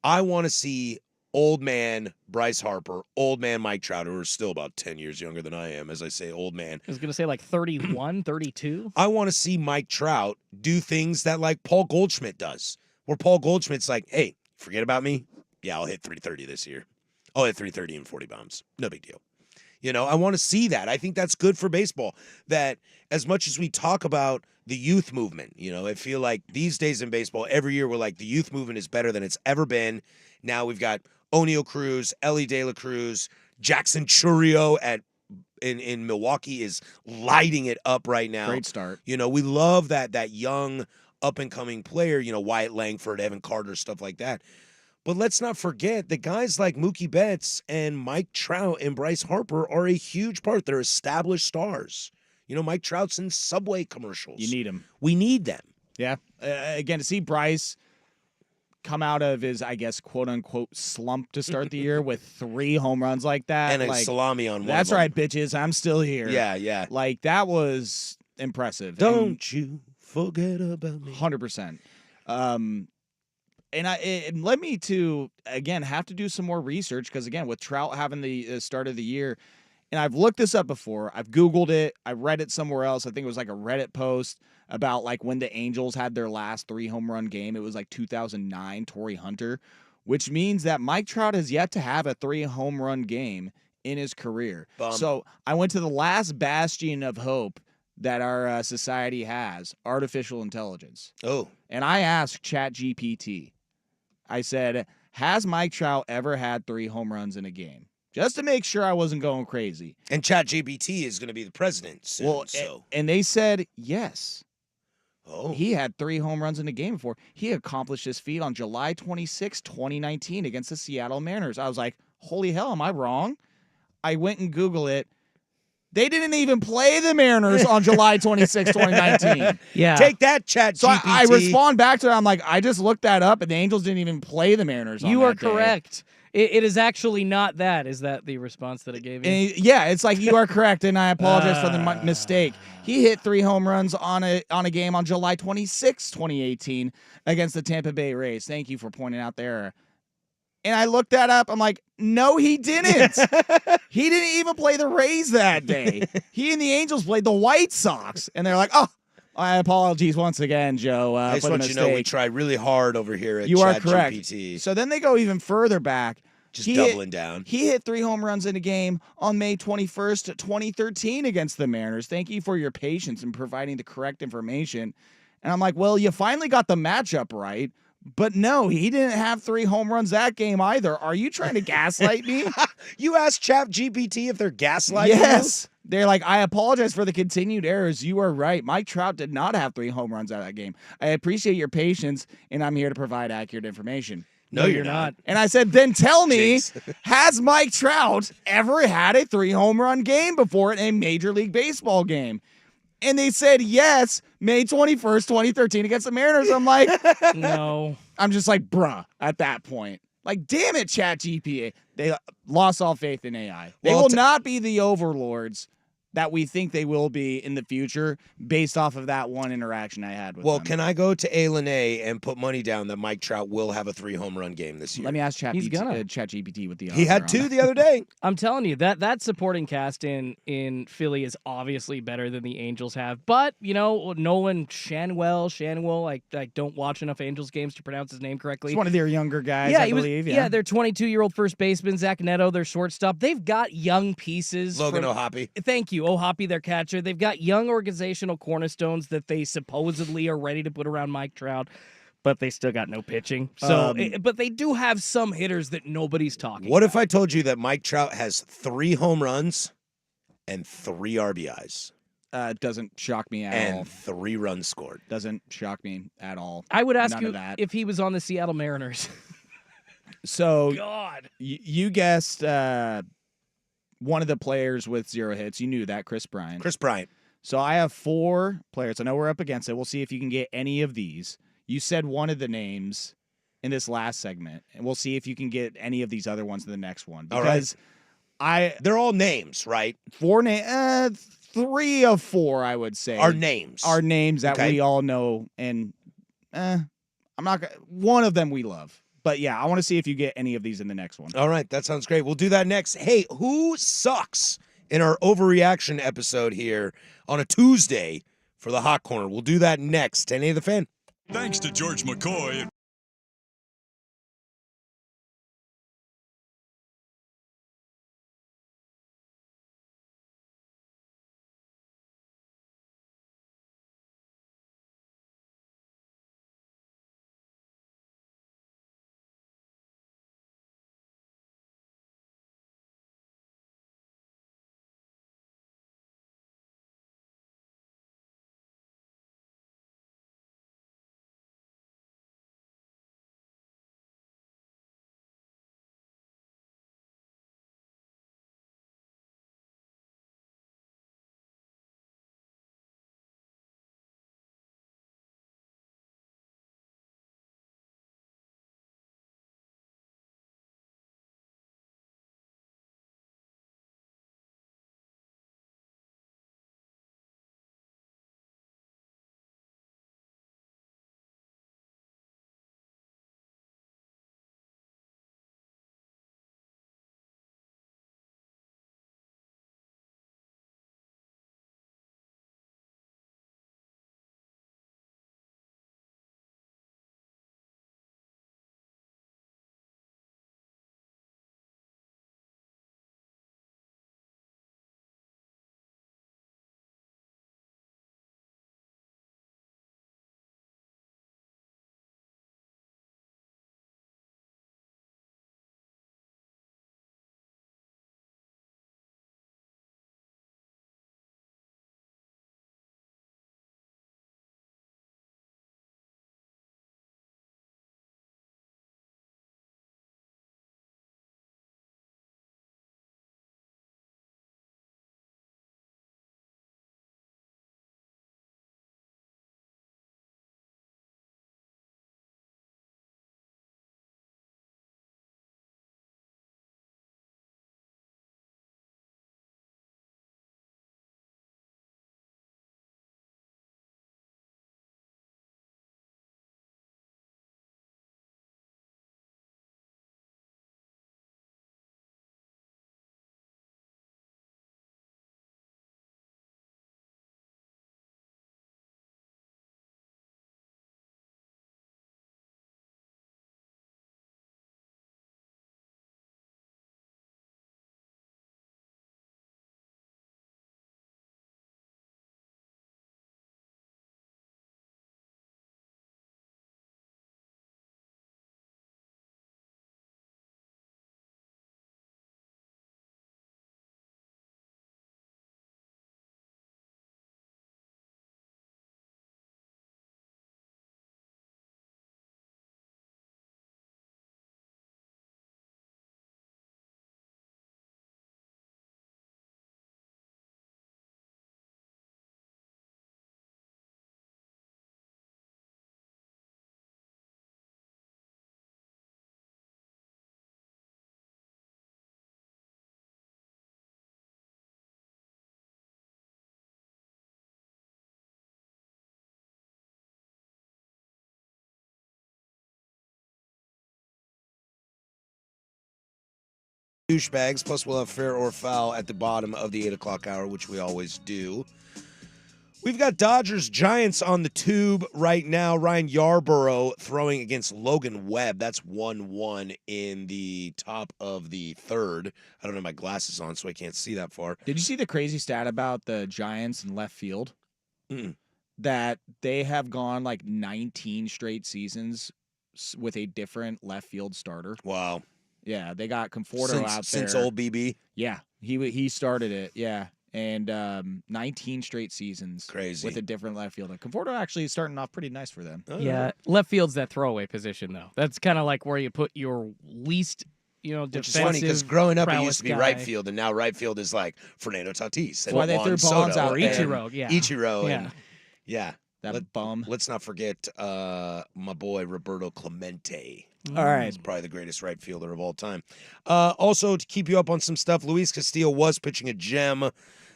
I want to see old man Bryce Harper, old man Mike Trout, who are still about 10 years younger than I am, as I say, old man. I was going to say like 31, 32. I want to see Mike Trout do things that like Paul Goldschmidt does, where Paul Goldschmidt's like, hey, forget about me. Yeah, I'll hit 330 this year. I'll hit 330 and 40 bombs. No big deal. You know, I want to see that. I think that's good for baseball. That as much as we talk about the youth movement, you know, I feel like these days in baseball, every year we're like, the youth movement is better than it's ever been. Now we've got O'Neal Cruz, Ellie De La Cruz, Jackson Chourio in Milwaukee is lighting it up right now. Great start. You know, we love that young up-and-coming player, you know, Wyatt Langford, Evan Carter, stuff like that. But let's not forget that guys like Mookie Betts and Mike Trout and Bryce Harper are a huge part. They're established stars. You know, Mike Trout's in Subway commercials. You need him. We need them. Yeah. Again, to see Bryce come out of his, I guess, quote-unquote slump to start the year with 3 home runs like that. And a like, salami on one That's of them. right, bitches. I'm still here. Yeah, yeah. Like, that was impressive. Don't you forget about me. 100%. And it led me to, again, have to do some more research because, again, with Trout having the start of the year, and I've looked this up before. I've Googled it. I read it somewhere else. I think it was like a Reddit post about like when the Angels had their last 3 home run game. It was like 2009, Torrey Hunter, which means that Mike Trout has yet to have a 3 home run game in his career. Bum. So I went to the last bastion of hope that our society has, artificial intelligence. Oh, And I asked ChatGPT. I said, has Mike Trout ever had 3 home runs in a game? Just to make sure I wasn't going crazy. and ChatGPT is going to be the president soon. Well, so, and they said, yes. oh, He had 3 home runs in a game before. He accomplished this feat on July 26, 2019 against the Seattle Mariners. I was like, holy hell, am I wrong? I went and Googled it. They didn't even play the Mariners on July 26, 2019. Yeah. take that, ChatGPT. So I respond back to it. I'm like, I just looked that up, and the Angels didn't even play the Mariners on You are that day. correct. It is actually not that. Is that the response that it gave you? And yeah, it's like you are correct, and I apologize for the mistake. He hit 3 home runs on a game on July 26, 2018 against the Tampa Bay Rays. Thank you for pointing out the error. And I looked that up. I'm like, no, he didn't. He didn't even play the Rays that day. He and the Angels played the White Sox, and they're like, oh, I apologies once again, Joe. I just for the want you to know we mistake. try really hard over here at You are ChatGPT. correct. So then they go even further back. Just He hit- doubling down. He hit 3 home runs in a game on May 21st, 2013 against the Mariners. Thank you for your patience in providing the correct information. And I'm like, well, you finally got the matchup right. But no, he didn't have 3 home runs that game either. Are you trying to gaslight me? You asked ChatGPT if they're gaslighting Yes. They're like, I apologize for the continued errors. You are right. Mike Trout did not have 3 home runs out of that game. I appreciate your patience, and I'm here to provide accurate information. you? No, you're not. And I said, then tell me, Jinx. has Mike Trout ever had a 3 home run game before in a Major League Baseball game? And they said yes, May 21st, 2013 against the Mariners. I'm like, No. I'm just like, bruh, at that point. Like, damn it, ChatGPT. They lost all faith in AI. They Well, will not be the overlords that we think they will be in the future based off of that one interaction I had with Well, them. can I go to A and put money down that Mike Trout will have a 3-home run game this year? Let me ask He's gonna. ChatGPT what the He odds had are on 2 that. the other day. I'm telling you that supporting cast in Philly is obviously better than the Angels have. But Nolan Shanwell, I don't watch enough Angels games to pronounce his name correctly. He's one of their younger guys, yeah, I believe. Yeah, their 22-year-old first baseman Zach Neto, their shortstop. They've got young pieces. Logan O'Hoppe. Thank you, O'Hoppe, their catcher. They've got young organizational cornerstones that they supposedly are ready to put around Mike Trout, but they still got no pitching. So, but they do have some hitters that nobody's talking. What about. if I told you that Mike Trout has 3 home runs and 3 RBIs Doesn't shock me at all. and 3 runs scored? Doesn't shock me at all. I would ask None you of that. if he was on the Seattle Mariners. So God. you guessed one of the players with 0 hits. You knew that, Chris Bryant. Chris Bryant. So I have 4 players. I know we're up against it. We'll see if you can get any of these. You said one of the names in this last segment, and we'll see if you can get any of these other ones in the next one. All right. Because They're all names, right? 3 of 4, I would say, Are names. are names that Okay. we all know, and I'm not gonna. One of them we love, but yeah, I want to see if you get any of these in the next one. All right, that sounds great. We'll do that next. Hey, who sucks in our overreaction episode here on a Tuesday for the Hot Corner? We'll do that next. 10A the Fan. Thanks to George McCoy. douchebags. Plus, we'll have fair or foul at the bottom of the 8 o'clock hour, which we always do. We've got Dodgers Giants on the tube right now. Ryan Yarborough throwing against Logan Webb. That's 1-1 in the top of the third. I don't have my glasses on, so I can't see that far. Did you see the crazy stat about the Giants in left field? Mm-mm. That they have gone like 19 straight seasons with a different left field starter. Wow. Yeah, they got Conforto out there. Since old BB? Yeah, he started it. Yeah, and 19 straight seasons. Crazy. With a different left fielder. Conforto actually is starting off pretty nice for them. Yeah, left field's that throwaway position though. That's kind of like where you put your least, defensive. Which is funny because growing up it prowess used to be guy. right field, and now right field is like Fernando Tatis. That's why they Juan threw Soto Bonds out or there. Ichiro. Yeah, Ichiro. Yeah. And, yeah. That bum. Let's not forget my boy Roberto Clemente. All right. He's probably the greatest right fielder of all time. Also, to keep you up on some stuff, Luis Castillo was pitching a gem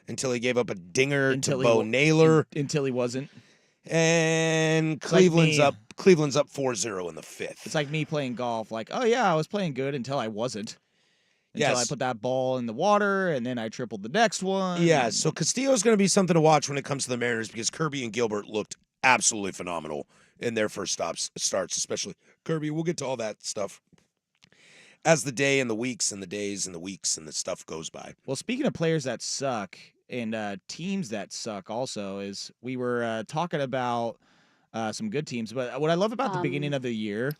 until he gave up a dinger to Bo Naylor. Until he wasn't. And like Cleveland's me. up 4-0 in the fifth. It's like me playing golf. Like, oh yeah, I was playing good until I wasn't. Until I Yes. put that ball in the water, and then I tripled the next one. Yeah, so Castillo's going to be something to watch when it comes to the Mariners because Kirby and Gilbert looked absolutely phenomenal in their first starts, especially Kirby. We'll get to all that stuff as the day and the weeks and the days and the weeks and the stuff goes by. Well, speaking of players that suck and teams that suck, also is we were talking about some good teams, but what I love about the beginning of the year,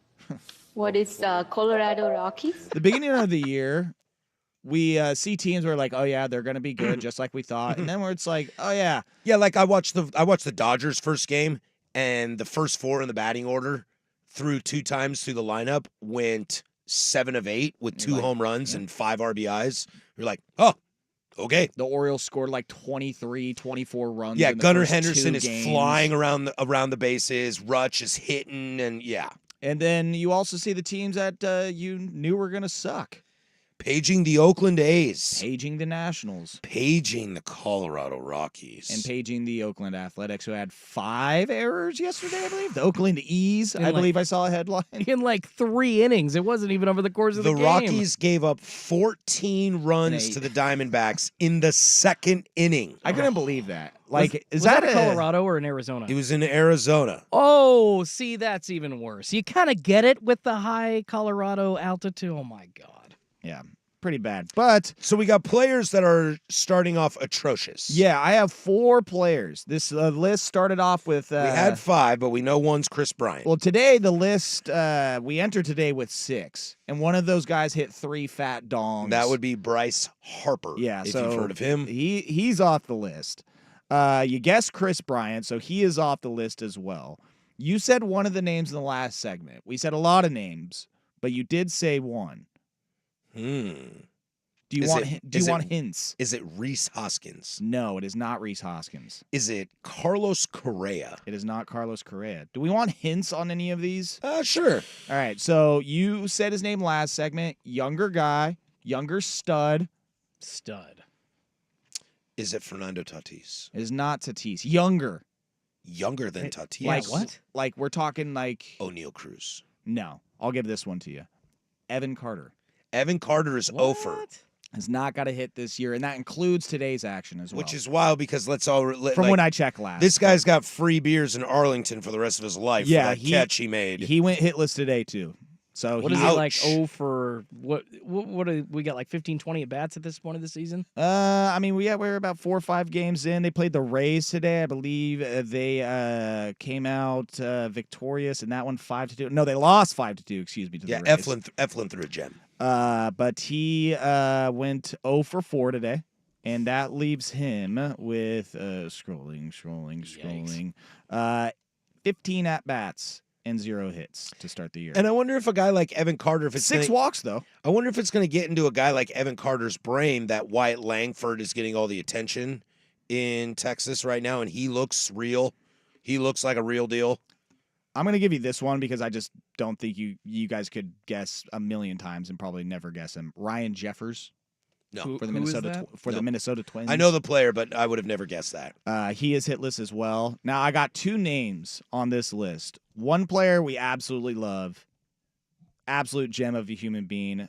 What is Colorado Rockies? the beginning of the year, we see teams where like, oh yeah, they're gonna be good, just like we thought, and then where it's like, oh yeah, Yeah, like I watched the Dodgers first game, and the first four in the batting order threw 2 times through the lineup went 7 of 8 with 2 home runs and 5 RBIs. You're like, oh, okay. the Orioles scored like 23, 24 runs. Yeah, in the Gunnar first Henderson 2 is games. flying around the bases. Rutsch is hitting, and yeah, And then you also see the teams that you knew were gonna suck. paging the Oakland A's, Paging the Nationals paging the Colorado Rockies, and paging the Oakland Athletics, who had 5 errors yesterday, I believe. The Oakland E's, And I like- believe I saw a headline. in like 3 innings. It wasn't even over the course of the game. Rockies gave up 14 runs And to the Diamondbacks in the second inning. I couldn't believe that. Like, is was that in a Colorado or in Arizona? It was in Arizona. Oh, see, that's even worse. You kind of get it with the high Colorado altitude. Oh my God. Yeah, pretty bad. But So we got players that are starting off atrocious. yeah, I have 4 players. This list started off with. We had 5, but we know one's Chris Bryant. Well, today the list we entered today with 6, and one of those guys hit 3 fat dongs. That would be Bryce Harper. Yeah, if so you've heard of him. He's off the list. You guessed Chris Bryant, so he is off the list as well. You said one of the names in the last segment. We said a lot of names, but you did say one. Do you Is want it- do you is want it- hints? Is it Reese Hoskins? No, it is not Reese Hoskins. Is it Carlos Correa? It is not Carlos Correa. Do we want hints on any of these? Sure. All right, so you said his name last segment. Younger guy, younger stud. Stud. Is it Fernando Tatis? It is not Tatis. Younger. Younger than Tatis? Like what? Like we're talking like O'Neal Cruz. no. I'll give this one to you. Evan Carter Evan Carter is over, has not got a hit this year, and that includes today's action as well. which is wild because from when I checked last. this guy's got free beers in Arlington for the rest of his life. Yeah, for that catch he made. he went hitless today too. So What he, is it like? Ouch. Oh, for what we got like 15, 20 at bats at this point of the season? I mean, we're about 4 or 5 games in. They played the Rays today, I believe. They came out victorious in that one, 5-2. No, they lost 5-2. Excuse me. To Yeah, the Rays. Eflin threw a gem. But he went 0 for 4 today, and that leaves him with scrolling, 15 at bats and 0 hits to start the year. And I wonder if a guy like Evan Carter, if it's 6 gonna, walks though. I wonder if it's going to get into a guy like Evan Carter's brain that Wyatt Langford is getting all the attention in Texas right now, and he looks real. He looks like a real deal. I'm gonna give you this one because I just don't think you guys could guess a million times and probably never guess him. Ryan Jeffers No, for the Who is Minnesota that? the Minnesota Twins. I know the player, but I would have never guessed that. He is hitless as well. Now I got 2 names on this list. One player we absolutely love, absolute gem of a human being,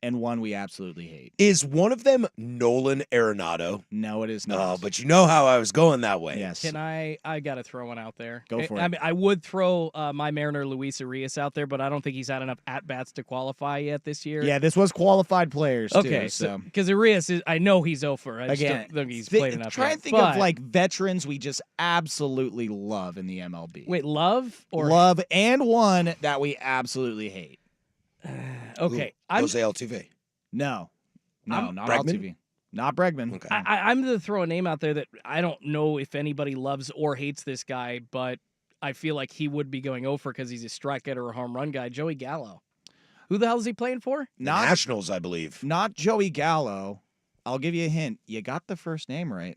and one we absolutely hate. Is one of them Nolan Arenado? No, it is not. Oh, but you know how I was going that way. yes. Can I got to throw one out there. Go for I it. mean, I would throw my Mariner Luis Arias out there, but I don't think he's had enough at-bats to qualify yet this year. Yeah, this was qualified players Okay, too. So because Arias is, I know he's over. I just again, don't think he's played enough. try yet. and think But- of like veterans we just absolutely love in the MLB. wait, Love or love and one that we absolutely hate. okay, Ooh, Jose Altuve. No, I'm- not Bregman? Altuve. Not Bregman. Okay. I'm going to throw a name out there that I don't know if anybody loves or hates this guy, but I feel like he would be going over because he's a strikeout or a home run guy. Joey Gallo. Who the hell is he playing for? The Not Nationals, I believe. not Joey Gallo. I'll give you a hint. You got the first name right.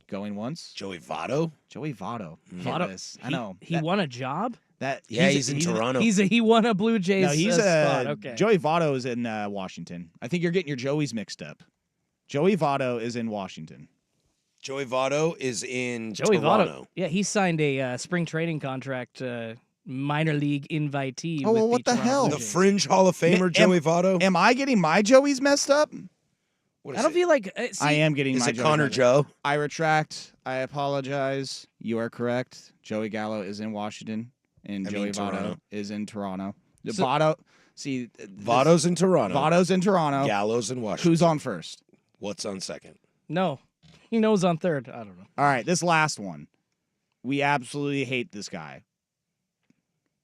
Going once. Joey Votto. Joey Votto. Votto- Yes, I know. He won a job. that. Yeah, he's in Toronto. He won a Blue Jays. No, he's spot. Okay. Joey Votto is in Washington. I think you're getting your Joeys mixed up. Joey Votto is in Washington. Joey Votto is in Joey Toronto. Votto. Yeah, he signed a spring training contract, minor league invitee. Oh, with well, what the Toronto hell? Blue The Jays. Fringe Hall of Famer, Am- Joey Votto. Am I getting my Joeys messed up? What I is don't it? feel like I am getting Is my it Joeys Connor messed up. Joe? I retract. I apologize. You are correct. Joey Gallo is in Washington, and I Joey mean Votto Toronto. is in Toronto. So- Votto, see, Votto's in Toronto. Votto's in Toronto. Gallo's in Washington. Who's on first? What's on second? No, he knows on third. I don't know. All right, this last one. We absolutely hate this guy.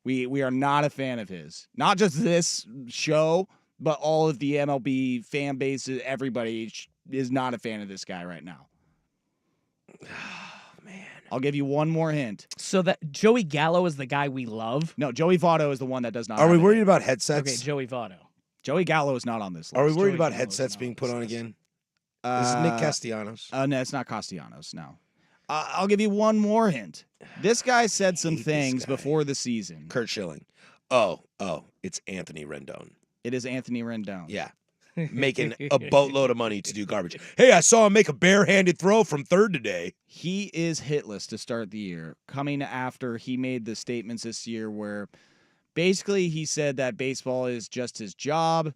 We are not a fan of his. Not just this show, but all of the MLB fan base, everybody is not a fan of this guy right now. Oh, man. I'll give you one more hint. So that Joey Gallo is the guy we love. No, Joey Votto is the one that does not. Are we have it. worried about Okay, headsets? Joey Votto. Joey Gallo is not on this list. Are we worried Joey about Gallo's headsets not being on put this on list. again? This is Nick Castellanos. No, it's not Castellanos. No. I'll give you one more hint. This guy said some hate this things guy. before the season. Kurt Schilling. Oh, it's Anthony Rendon. It is Anthony Rendon. Yeah. Making a boatload of money to do garbage. Hey, I saw him make a barehanded throw from third today. He is hitless to start the year, coming after he made the statements this year where basically he said that baseball is just his job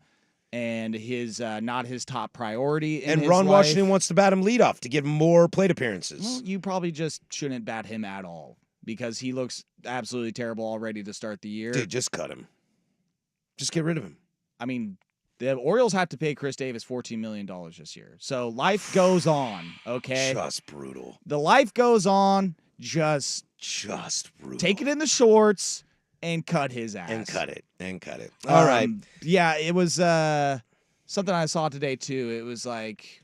and his not his top priority. In And his Ron life. Washington wants to bat him leadoff to give him more plate appearances. Well, you probably just shouldn't bat him at all because he looks absolutely terrible already to start the year. Dude, just cut him. Just get rid of him. I mean, the Orioles have to pay Chris Davis $14 million this year. So life goes on, okay? Just brutal. The life goes on. Just Just brutal. take it in the shorts and cut his ass. and cut it. And cut it. All right. Yeah, it was something I saw today, too. It was like,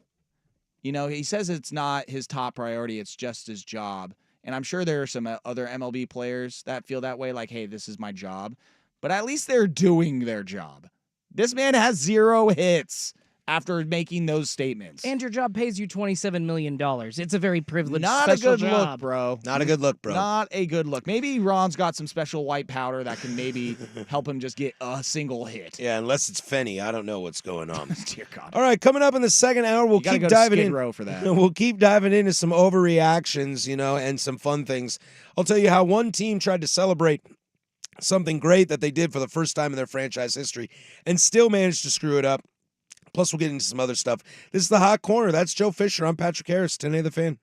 he says it's not his top priority. It's just his job. And I'm sure there are some other MLB players that feel that way, like, hey, this is my job. But at least they're doing their job. This man has 0 hits after making those statements. And your job pays you $27 million. It's a very privileged Not a special good job. look, bro. Not a good look, bro. Not a good look. Maybe Ron's got some special white powder that can maybe help him just get a single hit. Yeah, unless it's Fenny. I don't know what's going on. Dear God. All right, coming up in the second hour, we'll You gotta keep go to diving Skid in. Row for that. We'll keep diving into some overreactions, and some fun things. I'll tell you how one team tried to celebrate something great that they did for the first time in their franchise history and still managed to screw it up. Plus, we'll get into some other stuff. This is the Hot Corner. That's Joe Fisher. I'm Patrick Harris, 10A The Fan.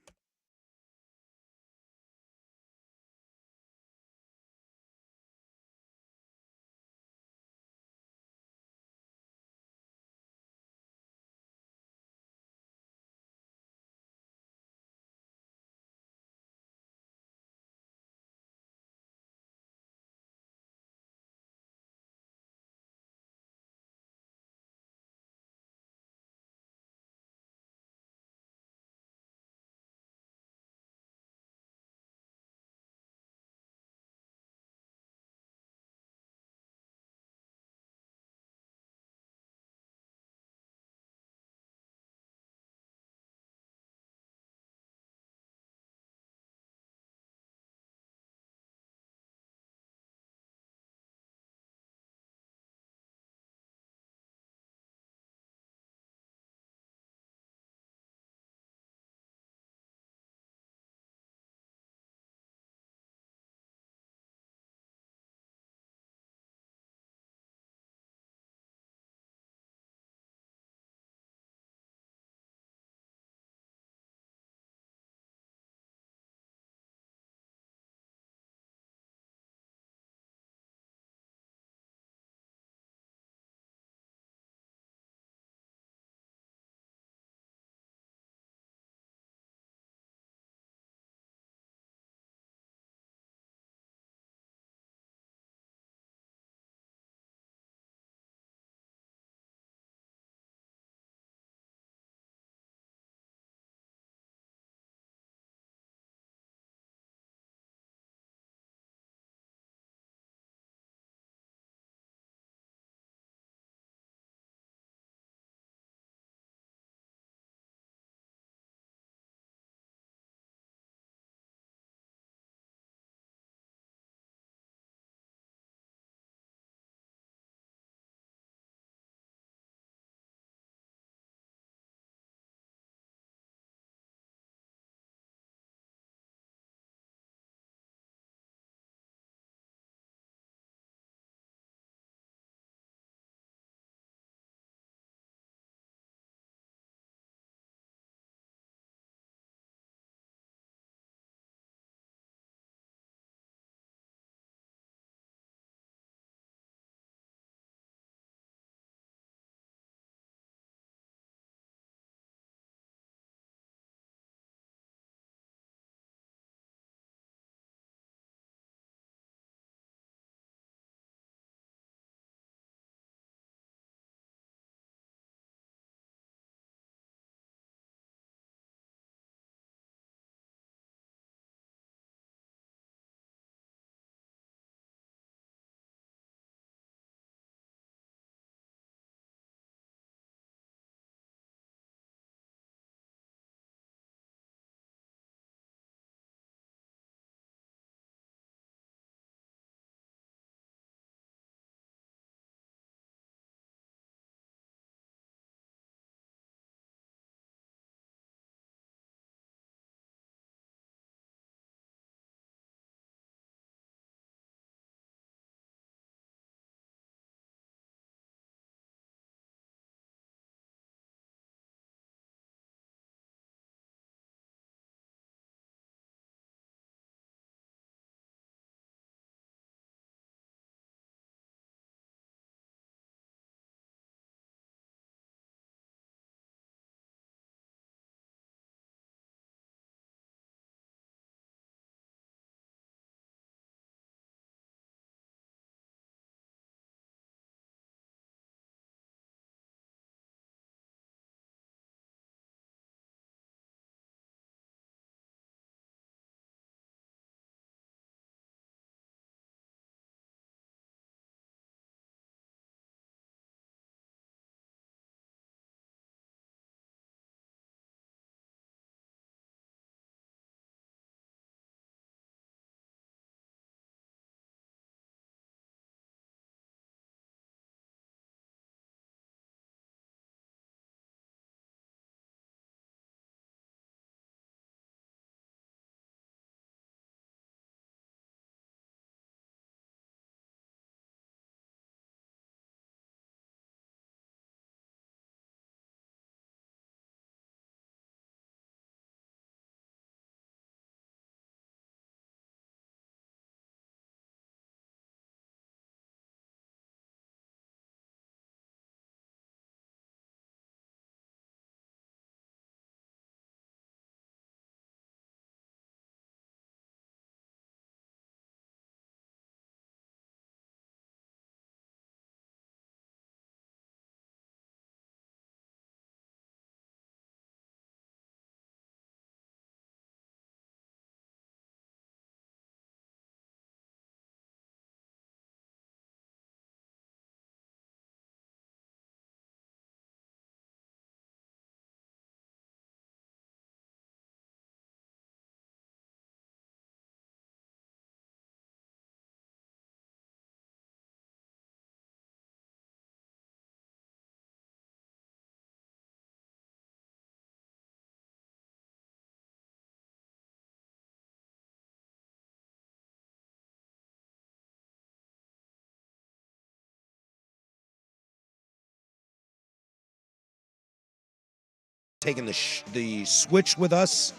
taking the switch with us,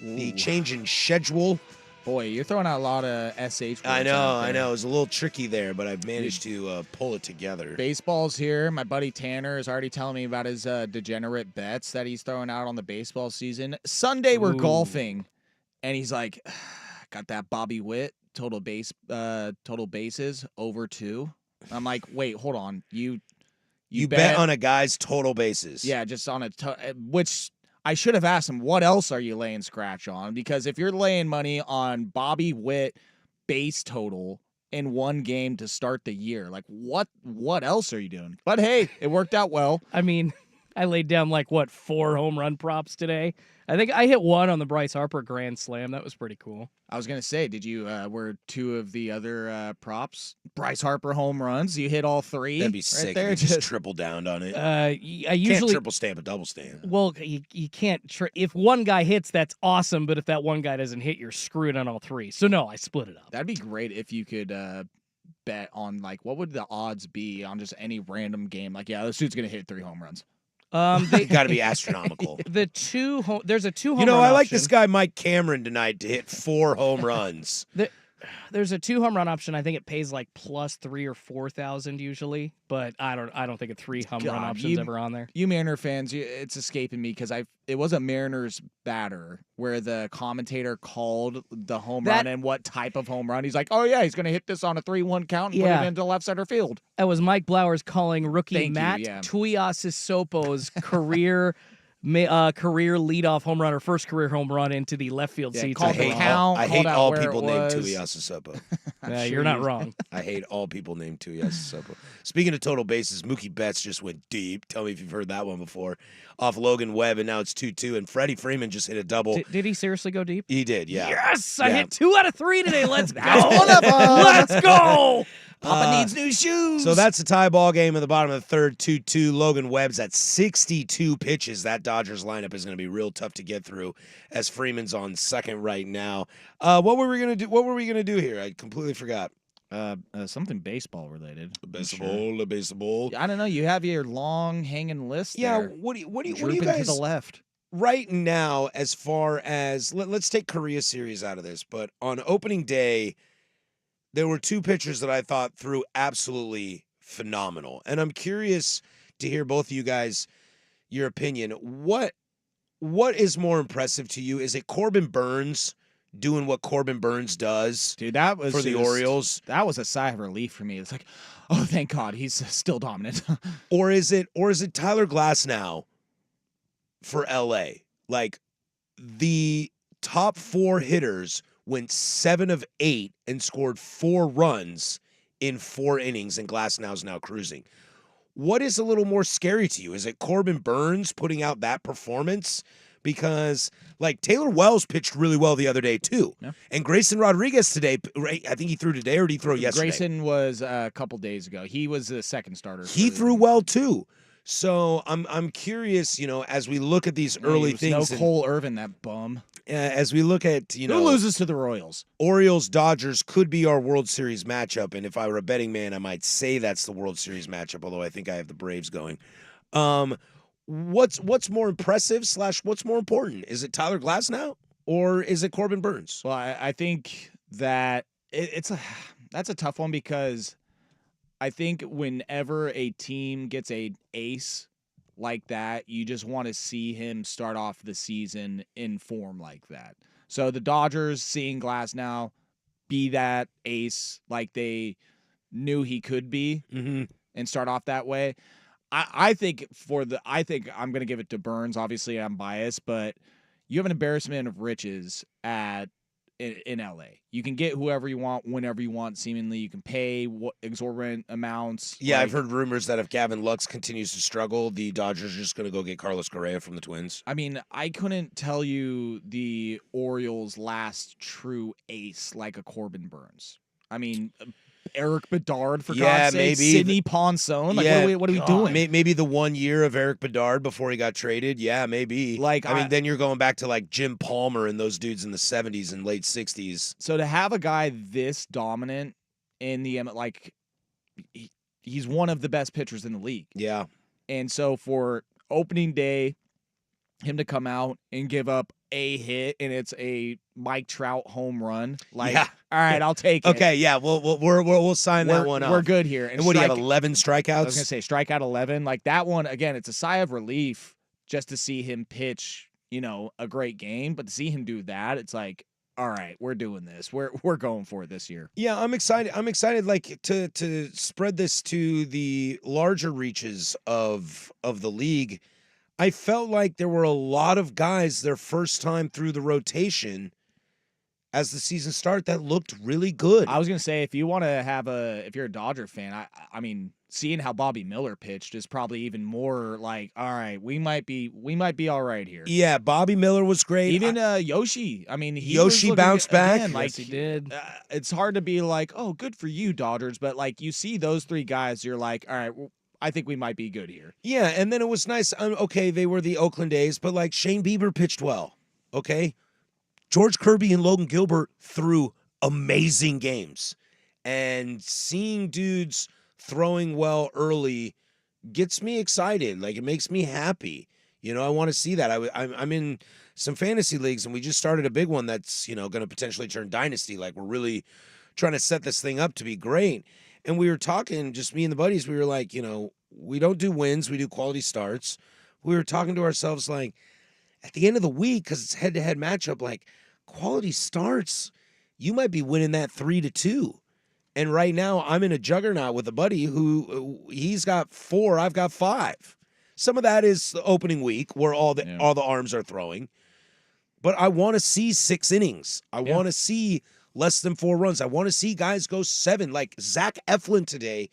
the change in schedule. Boy, you're throwing out a lot of SH words. I out know. there. It was a little tricky there, but I've managed to pull it together. Baseball's here. My buddy Tanner is already telling me about his degenerate bets that he's throwing out on the baseball season. Sunday we're golfing, and he's like, got that Bobby Witt total bases over 2. I'm like, wait, hold on. You bet on a guy's total bases. Yeah, just on which I should have asked him, what else are you laying scratch on? Because if you're laying money on Bobby Witt base total in one game to start the year, like what else are you doing? But hey, it worked out well. I mean, I laid down 4 home run props today. I think I hit 1 on the Bryce Harper Grand Slam. That was pretty cool. I was gonna say, did you were 2 of the other props Bryce Harper home runs? You hit all 3. That'd be right sick. there. If you just triple down on it. I Can't usually triple stamp a double stamp. Well, you can't. If one guy hits, that's awesome. But if that one guy doesn't hit, you're screwed on all 3. So no, I split it up. That'd be great if you could bet on what would the odds be on just any random game? This dude's gonna hit 3 home runs. They got to be astronomical. there's a 2 home. You know, run I like option. this guy Mike Cameron tonight to hit 4 home runs. There's a 2 home run option. I think it pays plus 3 or 4,000 usually, but I don't think a 3 home run option's ever on there. You Mariner fans, it's escaping me because it was a Mariners batter where the commentator called the home run and what type of home run. He's like, oh yeah, he's going to hit this on a 3-1 count and put it into left center field. That was Mike Blowers calling rookie Matt yeah. Tuiasosopo's career leadoff home run or first career home run into the left field seats. I hate all people named Tuiasosopo. You're not wrong. I hate all people named Tuiasosopo. Speaking of total bases, Mookie Betts just went deep. Tell me if you've heard that one before. Off Logan Webb, and now it's 2-2. And Freddie Freeman just hit a double. Did he seriously go deep? He did, yeah. Yes! I hit 2 out of 3 today. Let's go! One of them. Let's go! Papa needs new shoes. So that's a tie ball game at the bottom of the third, 2-2. Logan Webb's at 62 pitches. That Dodgers lineup is going to be real tough to get through as Freeman's on second right now. What were we going to do? What were we going to do here? I completely forgot. Something baseball related. Baseball. I don't know. You have your long hanging list. Yeah. there. What do you Drooping guys to the left? right now? As far as let's take Korea series out of this, but on opening day, there were 2 pitchers that I thought threw absolutely phenomenal, and I'm curious to hear both of you guys your opinion. What is more impressive to you? Is it Corbin Burns doing what Corbin Burns does, Dude, that was for the Orioles? That was a sigh of relief for me. It's like, oh, thank God, he's still dominant. Or is it Tyler Glasnow for LA? Like, the top 4 hitters went 7 of 8 and scored 4 runs in 4 innings, and Glasnow's now cruising. What is a little more scary to you? Is it Corbin Burns putting out that performance? Because, Taylor Wells pitched really well the other day, too. Yeah. And Grayson Rodriguez today, I think he threw today, or did he throw yesterday? Grayson was a couple days ago. He was the second starter. He threw well, too. So I'm curious, as we look at these early things. No Cole Irvin, that bum. As we look at, who loses to the Royals? Orioles Dodgers could be our World Series matchup, and if I were a betting man, I might say that's the World Series matchup. Although I think I have the Braves going. What's more impressive / what's more important? Is it Tyler Glasnow or is it Corbin Burns? Well, I think that that's a tough one because I think whenever a team gets an ace like that, you just want to see him start off the season in form like that. So the Dodgers seeing Glasnow be that ace like they knew he could be and start off that way. I think I'm going to give it to Burns. Obviously, I'm biased, but you have an embarrassment of riches in LA. You can get whoever you want, whenever you want, seemingly. You can pay exorbitant amounts. Yeah, I've heard rumors that if Gavin Lux continues to struggle, the Dodgers are just going to go get Carlos Correa from the Twins. I mean, I couldn't tell you the Orioles' last true ace like a Corbin Burns. I mean, Eric Bedard, for God's sake, maybe. Sidney Ponson. What are we doing? Maybe the 1 year of Eric Bedard before he got traded. Yeah, maybe. Then you're going back to Jim Palmer and those dudes in the 70s and late 60s. So to have a guy this dominant in the he's one of the best pitchers in the league. Yeah. And so for opening day, him to come out and give up a hit and it's a Mike Trout home run. Like, Yeah. all right, I'll take it. Okay, yeah, we'll sign that one We're off. good here. And what do you have? 11 I was strikeouts. gonna say strikeout 11. Like that one again. It's a sigh of relief just to see him pitch. A great game, but to see him do that, it's like, all right, we're doing this. We're going for it this year. Yeah, I'm excited. I'm excited, like to spread this to the larger reaches of the league. I felt like there were a lot of guys their first time through the rotation as the season started that looked really good. I was gonna say if you want to have if you're a Dodger fan, I mean, seeing how Bobby Miller pitched is probably even more like, all right, we might be all right here. Yeah, Bobby Miller was great. Even Yoshi, I mean, Yoshi was looking bounced back. again, like Yes, he did. It's hard to be like, oh, good for you, Dodgers, but like you see those three guys, you're like, all right, I think we might be good here. Yeah, and then it was nice. Okay, they were the Oakland A's, but like Shane Bieber pitched well. Okay, George Kirby and Logan Gilbert threw amazing games, and seeing dudes throwing well early gets me excited. Like it makes me happy. I want to see that. I'm in some fantasy leagues, and we just started a big one that's going to potentially turn dynasty. Like we're really trying to set this thing up to be great. And we were talking, just me and the buddies. We were like, we don't do wins, we do quality starts. We were talking to ourselves like, at the end of the week, because it's head-to-head matchup, like quality starts, you might be winning that 3-2. And right now, I'm in a juggernaut with a buddy who he's got 4, I've got 5. Some of that is the opening week where all the arms are throwing. But I want to see 6 innings. I want to see less than 4 runs. I want to see guys go 7. Like Zach Eflin today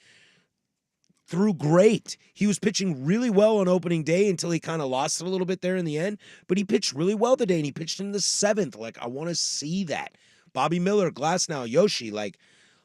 threw great. He was pitching really well on opening day until he kind of lost it a little bit there in the end. But he pitched really well today, and he pitched in the 7th. Like, I want to see that. Bobby Miller, Glasnow, Yoshi, like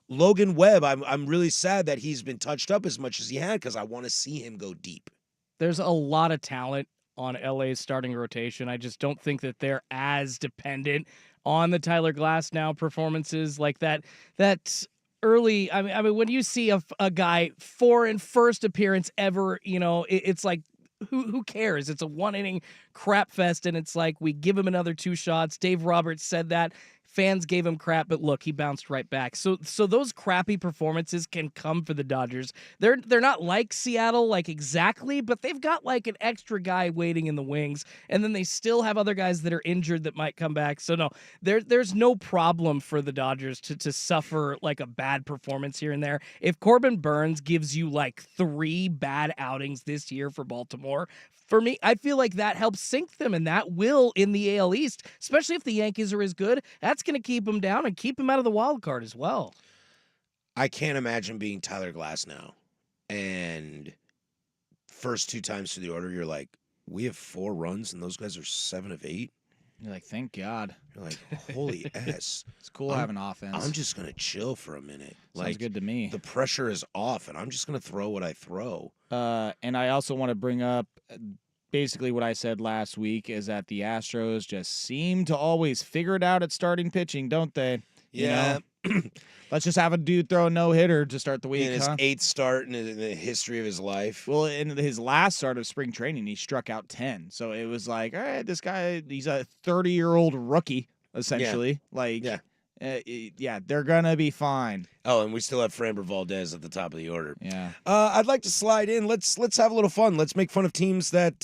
Logan Webb, I'm really sad that he's been touched up as much as he had because I want to see him go deep. There's a lot of talent on LA's starting rotation. I just don't think that they're as dependent on the Tyler Glasnow performances like that. That's early. I mean, when you see a guy in first appearance ever, it's like, who cares? It's a 1-inning crap fest, and it's like we give him another 2 shots. Dave Roberts said that. Fans gave him crap, but look, he bounced right back. So those crappy performances can come for the Dodgers. They're not like Seattle, like exactly, but they've got like an extra guy waiting in the wings, and then they still have other guys that are injured that might come back. So no, there's no problem for the Dodgers to suffer like a bad performance here and there. If Corbin Burns gives you like 3 bad outings this year for Baltimore, for me, I feel like that helps sink them, and that will in the AL East, especially if the Yankees are as good. That's going to keep them down and keep them out of the wild card as well. I can't imagine being Tyler Glasnow and first 2 times through the order, you're like, we have 4 runs and those guys are 7 of 8. You're like, thank God. You're like, holy S. It's cool having offense. I'm just going to chill for a minute. Sounds good to me. The pressure is off, and I'm just going to throw what I throw. And I also want to bring up basically what I said last week is that the Astros just seem to always figure it out at starting pitching, don't they? Yeah. Let's just have a dude throw a no-hitter to start the week, In his huh? 8th start in the history of his life. Well, in his last start of spring training, he struck out 10. So it was like, all right, this guy, he's a 30-year-old rookie, essentially. Yeah, they're going to be fine. Oh, and we still have Framber Valdez at the top of the order. Yeah. I'd like to slide in. Let's have a little fun. Let's make fun of teams that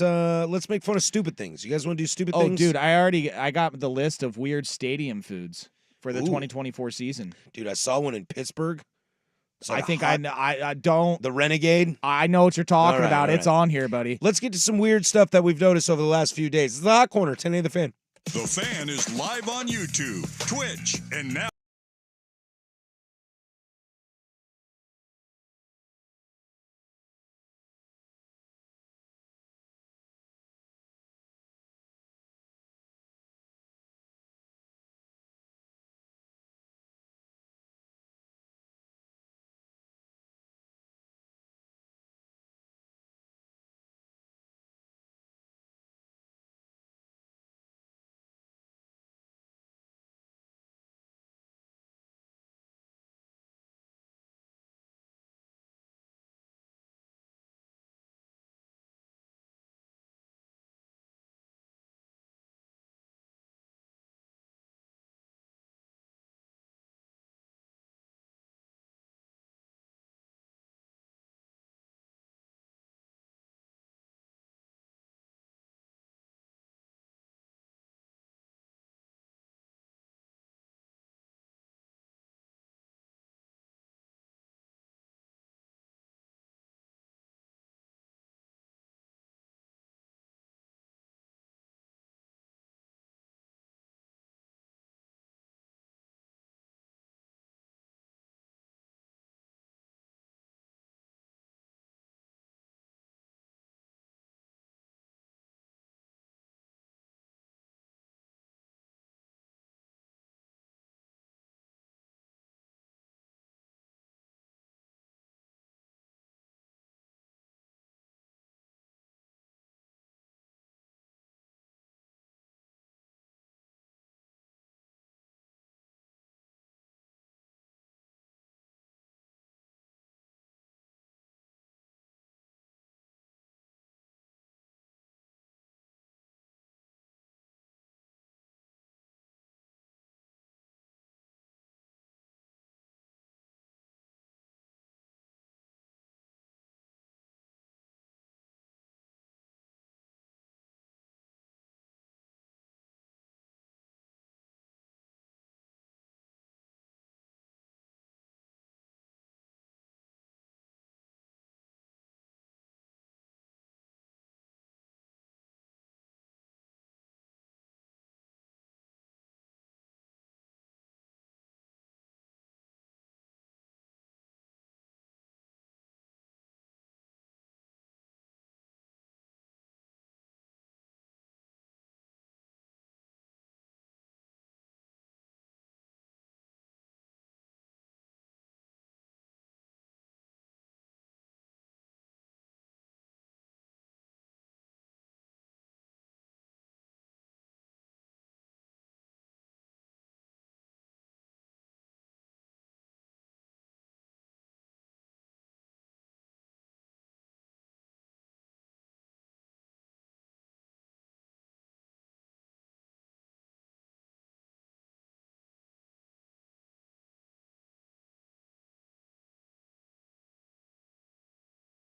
let's make fun of stupid things. You guys want to do stupid things? Oh, dude, I got the list of weird stadium foods for the 2024 season. Dude, I saw one in Pittsburgh. I think I don't. The Renegade. I know what you're talking about. all right. It's on here, buddy. Let's get to some weird stuff that we've noticed over the last few days. It's the Hot Corner, 10A the Fan. The Fan is live on YouTube, Twitch, and now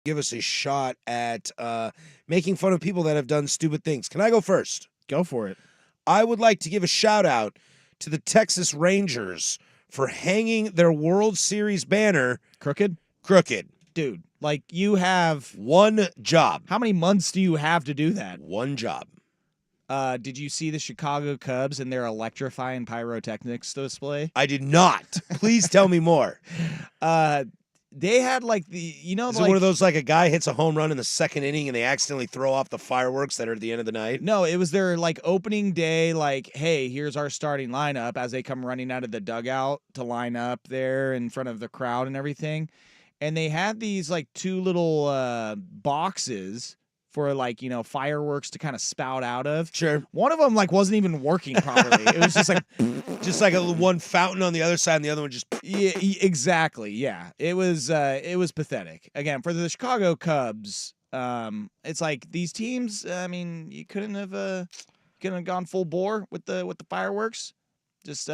give us a shot at making fun of people that have done stupid things. Can I go first? Go for it. I would like to give a shout out to the Texas Rangers for hanging their World Series banner Crooked? crooked. Dude, like you have One job. how many months do you have to do that? One job. Did you see the Chicago Cubs and their electrifying pyrotechnics display? I did not. Please tell me more. They had like Is like, it one of those like a guy hits a home run in the second inning and they accidentally throw off the fireworks that are at the end of the night? No, it was their like opening day, like, hey, here's our starting lineup as they come running out of the dugout to line up there in front of the crowd and everything. And they had these like two little boxes for like, fireworks to kind of spout out of. Sure. One of them like wasn't even working properly. It was just like Just like one fountain on the other side and the other one just. yeah, exactly. Yeah. It was pathetic. Again, for the Chicago Cubs, it's like these teams, I mean, you couldn't have gone full bore with the fireworks. Just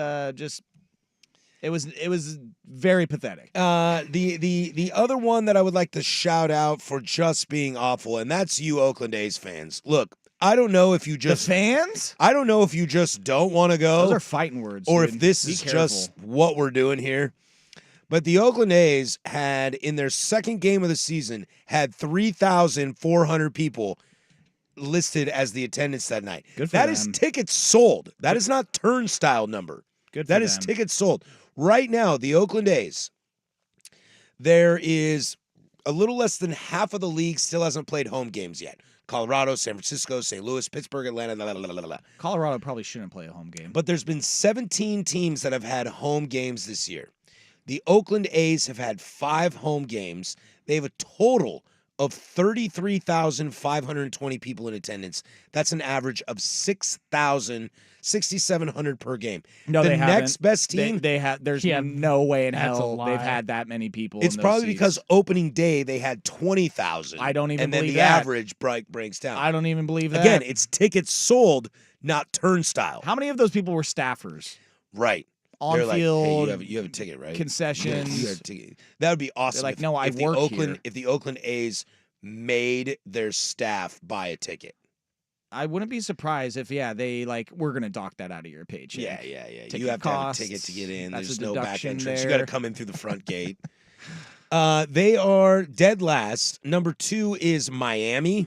it was very pathetic. The other one that I would like to shout out for just being awful, and that's you Oakland A's fans. Look, I don't know if you The just fans? I don't know if you just don't want to Those go are fighting words. or dude. if this Be is careful. just what we're doing here. But the Oakland A's had in their second game of the season had 3,400 people listed as the attendance that night. Good for That is them. tickets sold. That is not turnstile number. Good for That is them. tickets sold. Right now, the Oakland A's, there is a little less than half of the league still hasn't played home games yet. Colorado, San Francisco, St. Louis, Pittsburgh, Atlanta, blah, blah, blah, blah, blah. Colorado probably shouldn't play a home game. But there's been 17 teams that have had home games this year. The Oakland A's have had 5 home games. They have a total of 33,520 people in attendance. That's an average of 6,700 per game. No, the they next haven't. best team, They had. There's Yeah, no way in that's a hell they've lie. had that many people. it's in those probably seats. because opening day they had 20,000. I don't even and then believe the that. average breaks down. I don't even believe that. Again, it's tickets sold, not turnstile. How many of those people were staffers? Right. On They're like, hey, field you have a ticket, right? concessions. You have a ticket. That would be awesome. like, if, no, I if the work Oakland here. if the Oakland A's made their staff buy a ticket. I wouldn't be surprised if they like we're gonna dock that out of your paycheck. Yeah. Ticket You have to have a costs, ticket to get in. that's There's a no back deduction entrance. You got to there. come in through the front gate. They are dead last. Number 2 is Miami.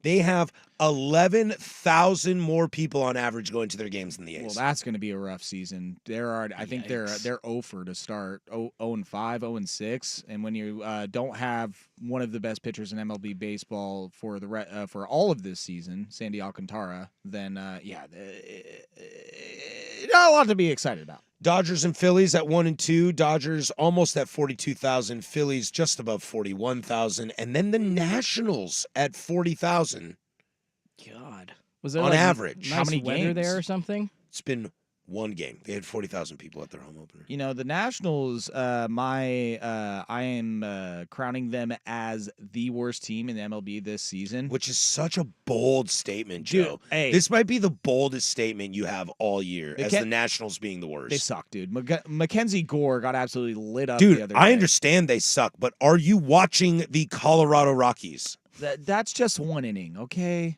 They have 11,000 more people on average going to their games than the A's. Well, that's going to be a rough season. I think they're 0 to start, 0-5, 0-6, and when you don't have one of the best pitchers in MLB baseball for for all of this season, Sandy Alcantara, then not a lot to be excited about. Dodgers and Phillies at 1 and 2. Dodgers almost at 42,000. Phillies just above 41,000. And then the Nationals at 40,000. God, was there On like average. nice How many weather games? there or something? It's been one game. They had 40,000 people at their home opener. You know, the Nationals, I am crowning them as the worst team in MLB this season. Which is such a bold statement, Dude, Joe. hey. This might be the boldest statement you have all year They as can't- the Nationals being the worst. They suck, dude. Mackenzie Gore got absolutely lit up the Dude, other I day. understand they suck, but are you watching the Colorado Rockies? That's just one inning, okay?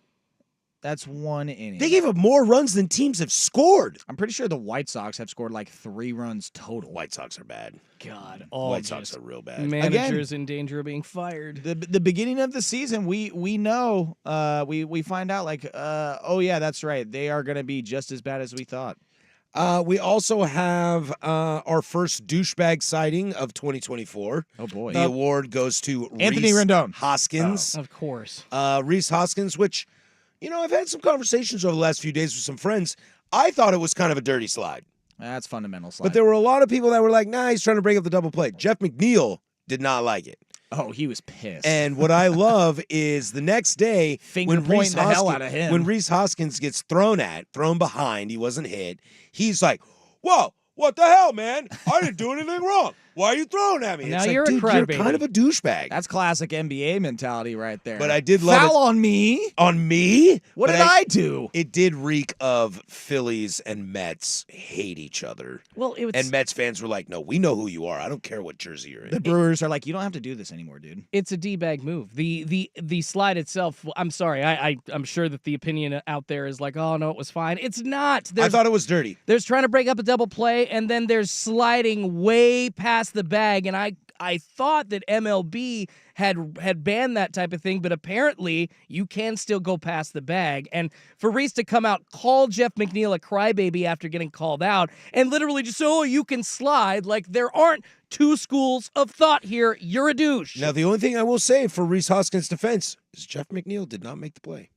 That's one inning. They gave up more runs than teams have scored. I'm pretty sure the White Sox have scored like 3 runs total. White Sox are bad. God, White Sox are real bad. managers in danger of being fired. The beginning of the season, we know we find out like oh yeah, that's right. They are going to be just as bad as we thought. We also have our first douchebag sighting of 2024. Oh boy. The award goes to Anthony Reese Rendon. Hoskins. Of course. Reese Hoskins, which, I've had some conversations over the last few days with some friends. I thought it was kind of a dirty slide. That's fundamental slide. But there were a lot of people that were like, nah, he's trying to break up the double play. Jeff McNeil did not like it. Oh, he was pissed. And what I love is the next day Finger pointing the hell out of him. When Reese Hoskins gets thrown behind, he wasn't hit. He's like, "Whoa, what the hell, man? I didn't do anything wrong. Why are you throwing at me? Now It's like, you're a dude, you're crybaby. kind of a douchebag. That's classic NBA mentality right there. But I did love Foul it. on me. On me? What But did I do? It did reek of Phillies and Mets hate each other. Well, it was. And Mets fans were like, no, we know who you are. I don't care what jersey you're in. The Brewers are like, you don't have to do this anymore, dude. It's a D-bag move. The slide itself, I'm sorry. I'm sure that the opinion out there is like, oh, no, it was fine. It's not. I thought it was dirty. There's trying to break up a double play, and then there's sliding way past the bag, and I thought that MLB had banned that type of thing, but apparently you can still go past the bag. And for Reese to come out, call Jeff McNeil a crybaby after getting called out, and literally just say, oh, you can slide, like there aren't two schools of thought here. You're a douche. Now, the only thing I will say for Reese Hoskins' defense is Jeff McNeil did not make the play.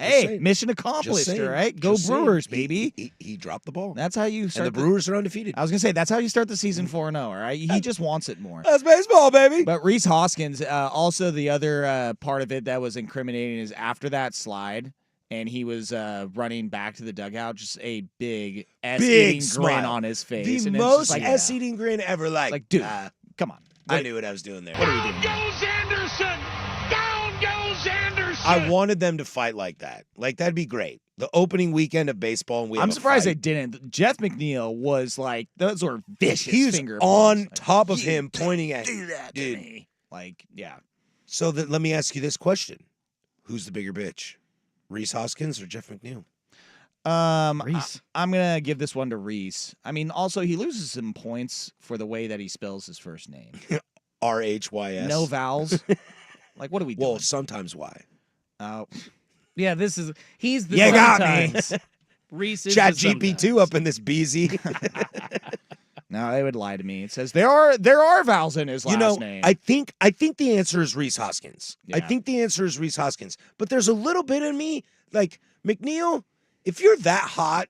Hey, saying. mission Just accomplished, saying. all right? Go Just saying. Brewers, baby. He dropped the ball. That's how you And start. the Brewers are undefeated. I was gonna say that's how you start the season 4-0. All right, he just wants it more. That's baseball, baby. But Reese Hoskins, also the other part of it that was incriminating is after that slide, and he was running back to the dugout, just a big S-eating grin smile. on his face. The and it's most just like, S-eating grin ever. Like, dude, come on. I knew what I was doing there. What are we doing? goes Anderson! Down goes Anderson! I wanted them to fight like that. Like, that'd be great. The opening weekend of baseball, and we I'm have a surprised they fight. didn't. Jeff McNeil was like, those were vicious He was finger on points. Like, top of "You him, pointing at do that dude. to me. Like, yeah. So let me ask you this question: who's the bigger bitch, Reese Hoskins or Jeff McNeil? Reese. I'm gonna give this one to Reese. I mean, also he loses some points for the way that he spells his first name. RHYS. No vowels. Like, what are we doing? Well, sometimes why? Yeah, he's the You got me. sometimes. Reese is Chat the GP2 sometimes. up in this BZ. No, they would lie to me. It says there are vowels in his last You know, name. I think the answer is Reese Hoskins. I Yeah. think the answer is Reese Hoskins. But there's a little bit in me, like, McNeil, if you're that hot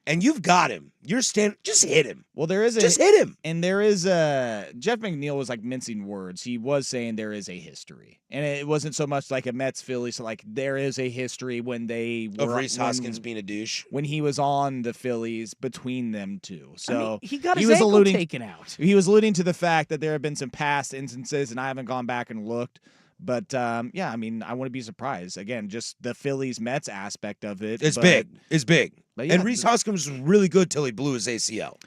and you've got him, just hit him. Well, there is Just hit him. and there is Jeff McNeil was like mincing words. He was saying there is a history, and it wasn't so much like a Mets Philly. So like there is a history when they Of were Reese Hoskins being a douche. when he was on the Phillies between them two. So I mean, he got he his was ankle alluding- taken out. he was alluding to the fact that there have been some past instances, and I haven't gone back and looked. But yeah, I mean, I wouldn't be surprised. Again, just the Phillies Mets aspect of it. It's but- big. It's big. but yeah, And Reese Hoskins was really good till he blew his ACL.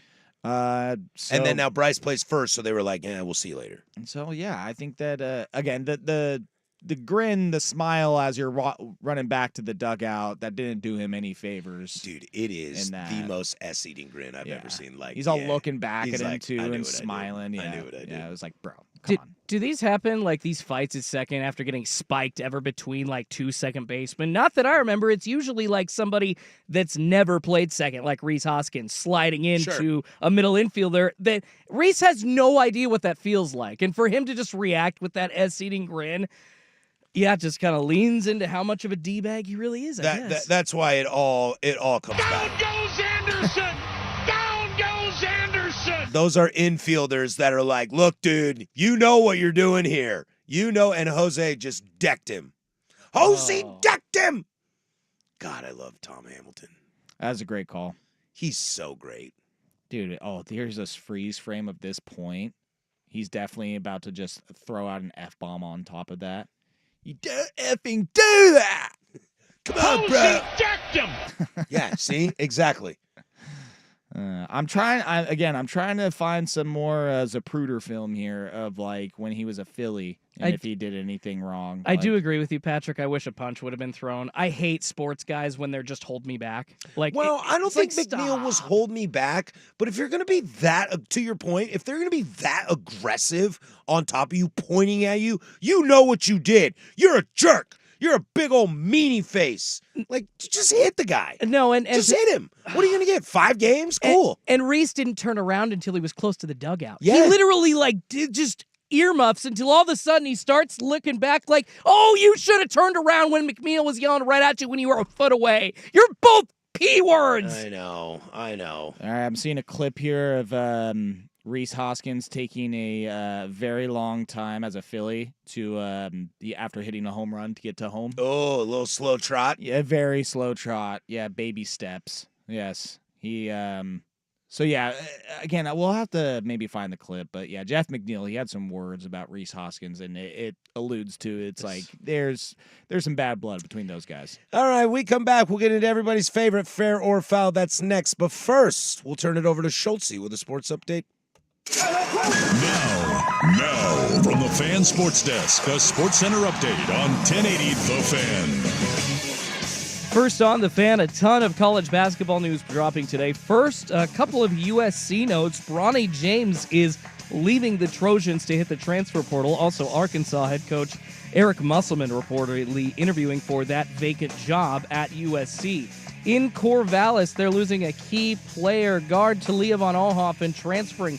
and And then now Bryce plays first, so they were like, we'll see you later. So yeah, I think that again the grin, the smile as you're running back to the dugout, that didn't do him any favors. Dude, it is In the that. most S-eating grin I've Yeah. ever seen. Like, He's all yeah. looking back He's at him like, too "I knew and what I did. smiling. I Yeah, knew what I did." Yeah, it was like, bro, come on. Do these happen, like these fights at second after getting spiked ever between like two second basemen? Not that I remember. It's usually like somebody that's never played second, like Reese Hoskins, sliding into a middle infielder. That Reese has no idea what that feels like. And for him to just react with that S-eating grin, yeah, it just kind of leans into how much of a D-bag he really is, I guess. That's why it all comes back. Down goes Anderson! Down goes Anderson! Those are infielders that are like, look, dude, you know what you're doing here. You know, and Jose just decked him. Jose Oh. decked him. God, I love Tom Hamilton. That's a great call, He's so great. dude. Oh, here's this freeze frame of this point. He's definitely about to just throw out an F-bomb on top of that. You don't effing do that. Come on, Posey bro. decked him! Yeah, see? Exactly. I'm trying to find some more Zapruder film here of like when he was a Philly and if he did anything wrong. I Like, do agree with you, Patrick. I wish a punch would have been thrown. I hate sports guys when they're just hold me back. Like, Well, I don't it's think like, McNeil was stop. hold me back, but if you're going to be that, to your point, if they're going to be that aggressive on top of you, pointing at you, you know what you did. You're a jerk. You're a big old meanie face. Like, just hit the guy. No, and Just hit him. What are you going to get? 5 games? Cool. And Reese didn't turn around until he was close to the dugout. Yeah. He literally like did just earmuffs until all of a sudden he starts looking back like, oh, you should have turned around when McNeil was yelling right at you when you were a foot away. You're both P words. I know. All right, I'm seeing a clip here of Reese Hoskins taking a very long time as a Philly to after hitting a home run to get to home. Oh, a little slow trot. Yeah, very slow trot. Yeah, baby steps. Yes, he So yeah, again, we'll have to maybe find the clip, but yeah, Jeff McNeil, he had some words about Reese Hoskins, and it alludes to it's like there's some bad blood between those guys. All right, we come back. We'll get into everybody's favorite fair or foul. That's next. But first, we'll turn it over to Schultze with a sports update. Now, from the Fan Sports Desk, a Sports Center update on 1080 The Fan. First on The Fan, a ton of college basketball news dropping today. First, a couple of USC notes. Bronny James is leaving the Trojans to hit the transfer portal. Also, Arkansas head coach Eric Musselman reportedly interviewing for that vacant job at USC. In Corvallis, they're losing a key player, guard Talia von Oelhoffen, transferring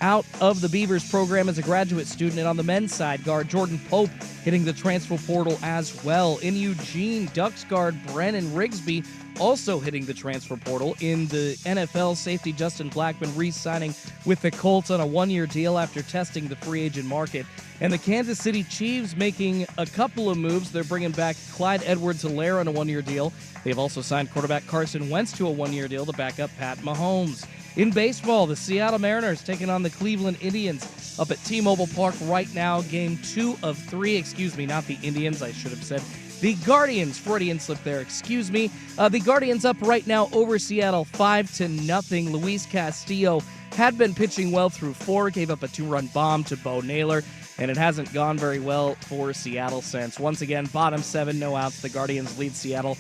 out of the Beavers program as a graduate student. And on the men's side, guard Jordan Pope hitting the transfer portal as well. In Eugene, Ducks guard Brennan Rigsby also hitting the transfer portal. In the NFL, safety Justin Blackman re-signing with the Colts on a one-year deal after testing the free agent market. And the Kansas City Chiefs making a couple of moves. They're bringing back Clyde Edwards-Helaire on a one-year deal. They've also signed quarterback Carson Wentz to a one-year deal to back up Pat Mahomes. In baseball, the Seattle Mariners taking on the Cleveland Indians up at T-Mobile Park right now. Game 2 of 3. Excuse me, not the Indians. I should have said the Guardians. Freudian slip there. Excuse me. The Guardians up right now over Seattle 5-0. Luis Castillo had been pitching well through 4. Gave up a 2-run bomb to Bo Naylor. And it hasn't gone very well for Seattle since. Once again, bottom 7, no outs. The Guardians lead Seattle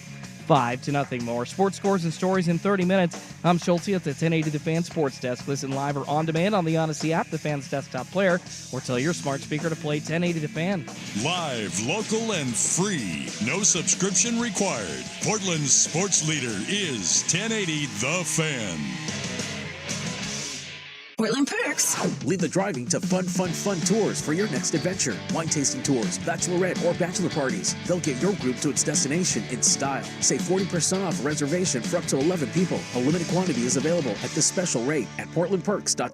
5-0 more. Sports scores and stories in 30 minutes. I'm Schultze at the 1080 The Fan Sports Desk. Listen live or on demand on the Odyssey app, the Fan's desktop player, or tell your smart speaker to play 1080 The Fan. Live, local, and free. No subscription required. Portland's sports leader is 1080 The Fan. Portland Perks. Lead the driving to fun tours for your next adventure. Wine tasting tours, bachelorette or bachelor parties. They'll get your group to its destination in style. Save 40% off a reservation for up to 11 people. A limited quantity is available at this special rate at portlandperks.com.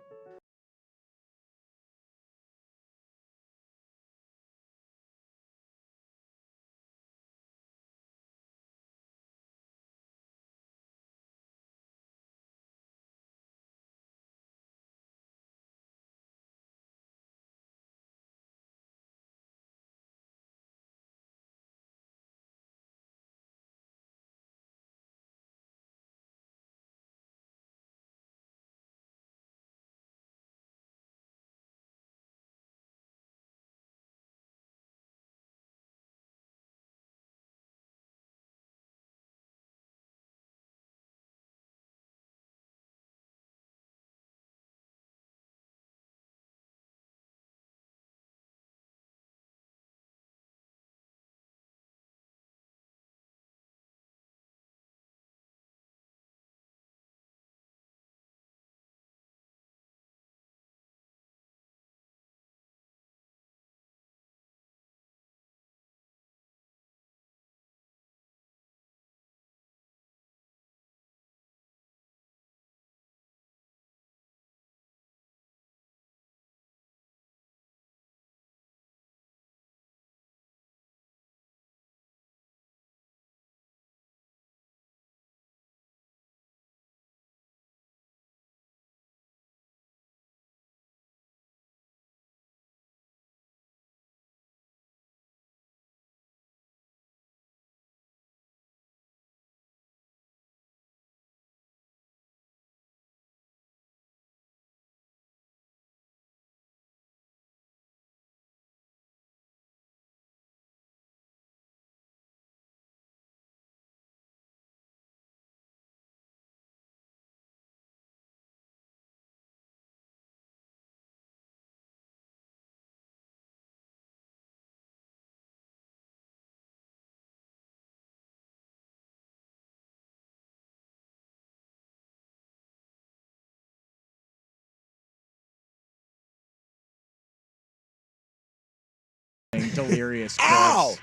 Delirious. Ow!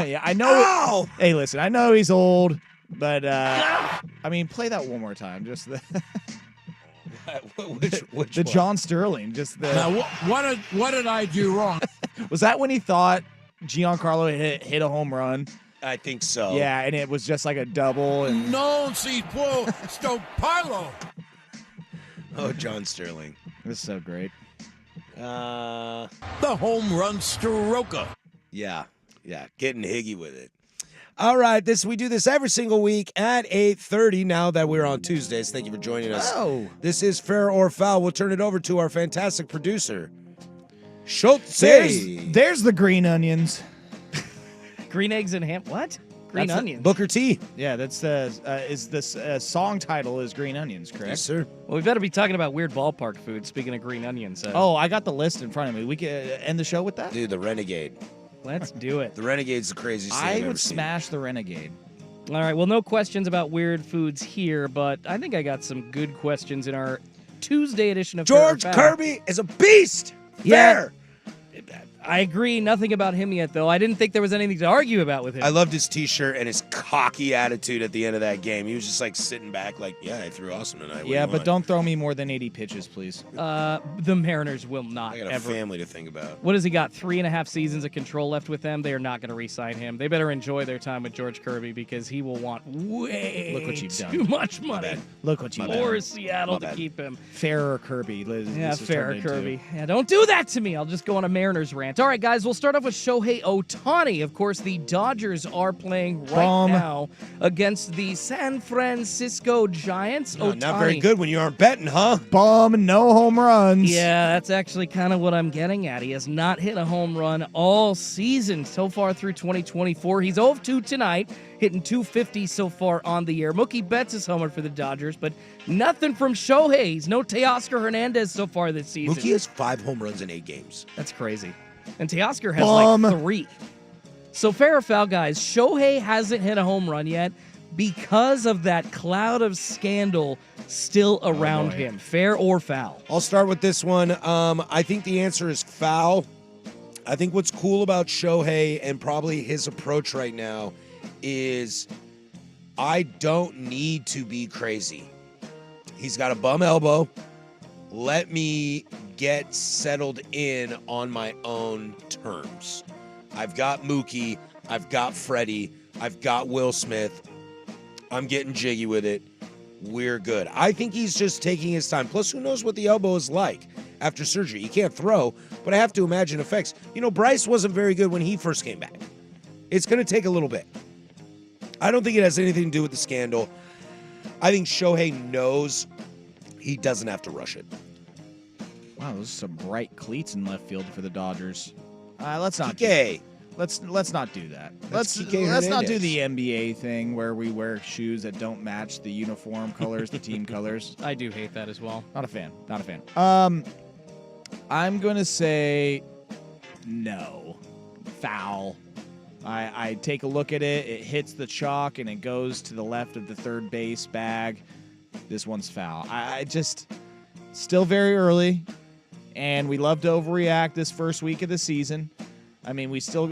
Yeah, I know. Ow! Hey, listen, I know he's old, but I mean, play that one more time. Just the Which the one? John Sterling. Just the. Now, what did I do wrong? Was that when he thought Giancarlo hit a home run? I think so. Yeah, and it was just like a double. And Non si può sto parlo. Oh, John Sterling. This is so great. The home run stroker. Yeah, getting higgy with it. All right, we do this every single week at 8:30 now that we're on Tuesdays. Thank you for joining us. Oh. This is Fair or Foul. We'll turn it over to our fantastic producer, Schultze. There's the green onions. Green eggs and ham. What? Green onions. Booker T. Yeah, that's song title is Green Onions, correct? Yes, sir. Well, we better be talking about weird ballpark food. Speaking of green onions. Oh, I got the list in front of me. We can end the show with that? Dude, the Renegade. Let's do it. The Renegade's the craziest thing I've I ever would seen. smash the Renegade. All right. Well, no questions about weird foods here, but I think I got some good questions in our Tuesday edition of George Fair or Foul. Kirby is a beast. Yeah. Fair. I agree. Nothing about him yet, though. I didn't think there was anything to argue about with him. I loved his T-shirt and his cocky attitude at the end of that game. He was just like sitting back, like, "Yeah, I threw awesome tonight." What do Yeah, you but want?" don't throw me more than 80 pitches, please. The Mariners will not I got a ever. family to think about. What has he got? 3.5 seasons of control left with them. They are not going to re-sign him. They better enjoy their time with George Kirby because he will want way Look what you've done. too much money. Look what you Or done. Seattle My to bad. keep him. Fairer Kirby. Yeah, fair, Kirby. Yeah, don't do that to me. I'll just go on a Mariners rant. All right, guys, we'll start off with Shohei Ohtani. Of course, the Dodgers are playing right now against the San Francisco Giants. No, Ohtani. not very good when you aren't betting, huh? Bum, no home runs. Yeah, that's actually kind of what I'm getting at. He has not hit a home run all season so far through 2024. He's 0-2 tonight, hitting 250 so far on the year. Mookie Betts is homer for the Dodgers, but nothing from Shohei. He's no Teoscar Hernandez so far this season. Mookie has 5 home runs in 8 games. That's crazy. And Teoscar has Bum. like 3. So fair or foul, guys, Shohei hasn't hit a home run yet because of that cloud of scandal still around boy. him. Fair or foul? I'll start with this one. I think the answer is foul. I think what's cool about Shohei and probably his approach right now is I don't need to be crazy. He's got a bum elbow. Let me get settled in on my own terms. I've got Mookie. I've got Freddie. I've got Will Smith. I'm getting jiggy with it. We're good. I think he's just taking his time. Plus, who knows what the elbow is like after surgery? He can't throw, but I have to imagine effects. You know, Bryce wasn't very good when he first came back. It's going to take a little bit. I don't think it has anything to do with the scandal. I think Shohei knows he doesn't have to rush it. Wow, those are some bright cleats in left field for the Dodgers. Let's not. Kike. Let's not do that. That's Let's Kike not do Hernandez. the NBA thing where we wear shoes that don't match the uniform colors, the team colors. I do hate that as well. Not a fan. Not a fan. I'm gonna say no. Foul. I take a look at it. It hits the chalk and it goes to the left of the third base bag. This one's foul. I just still very early, and we love to overreact this first week of the season. I mean, we still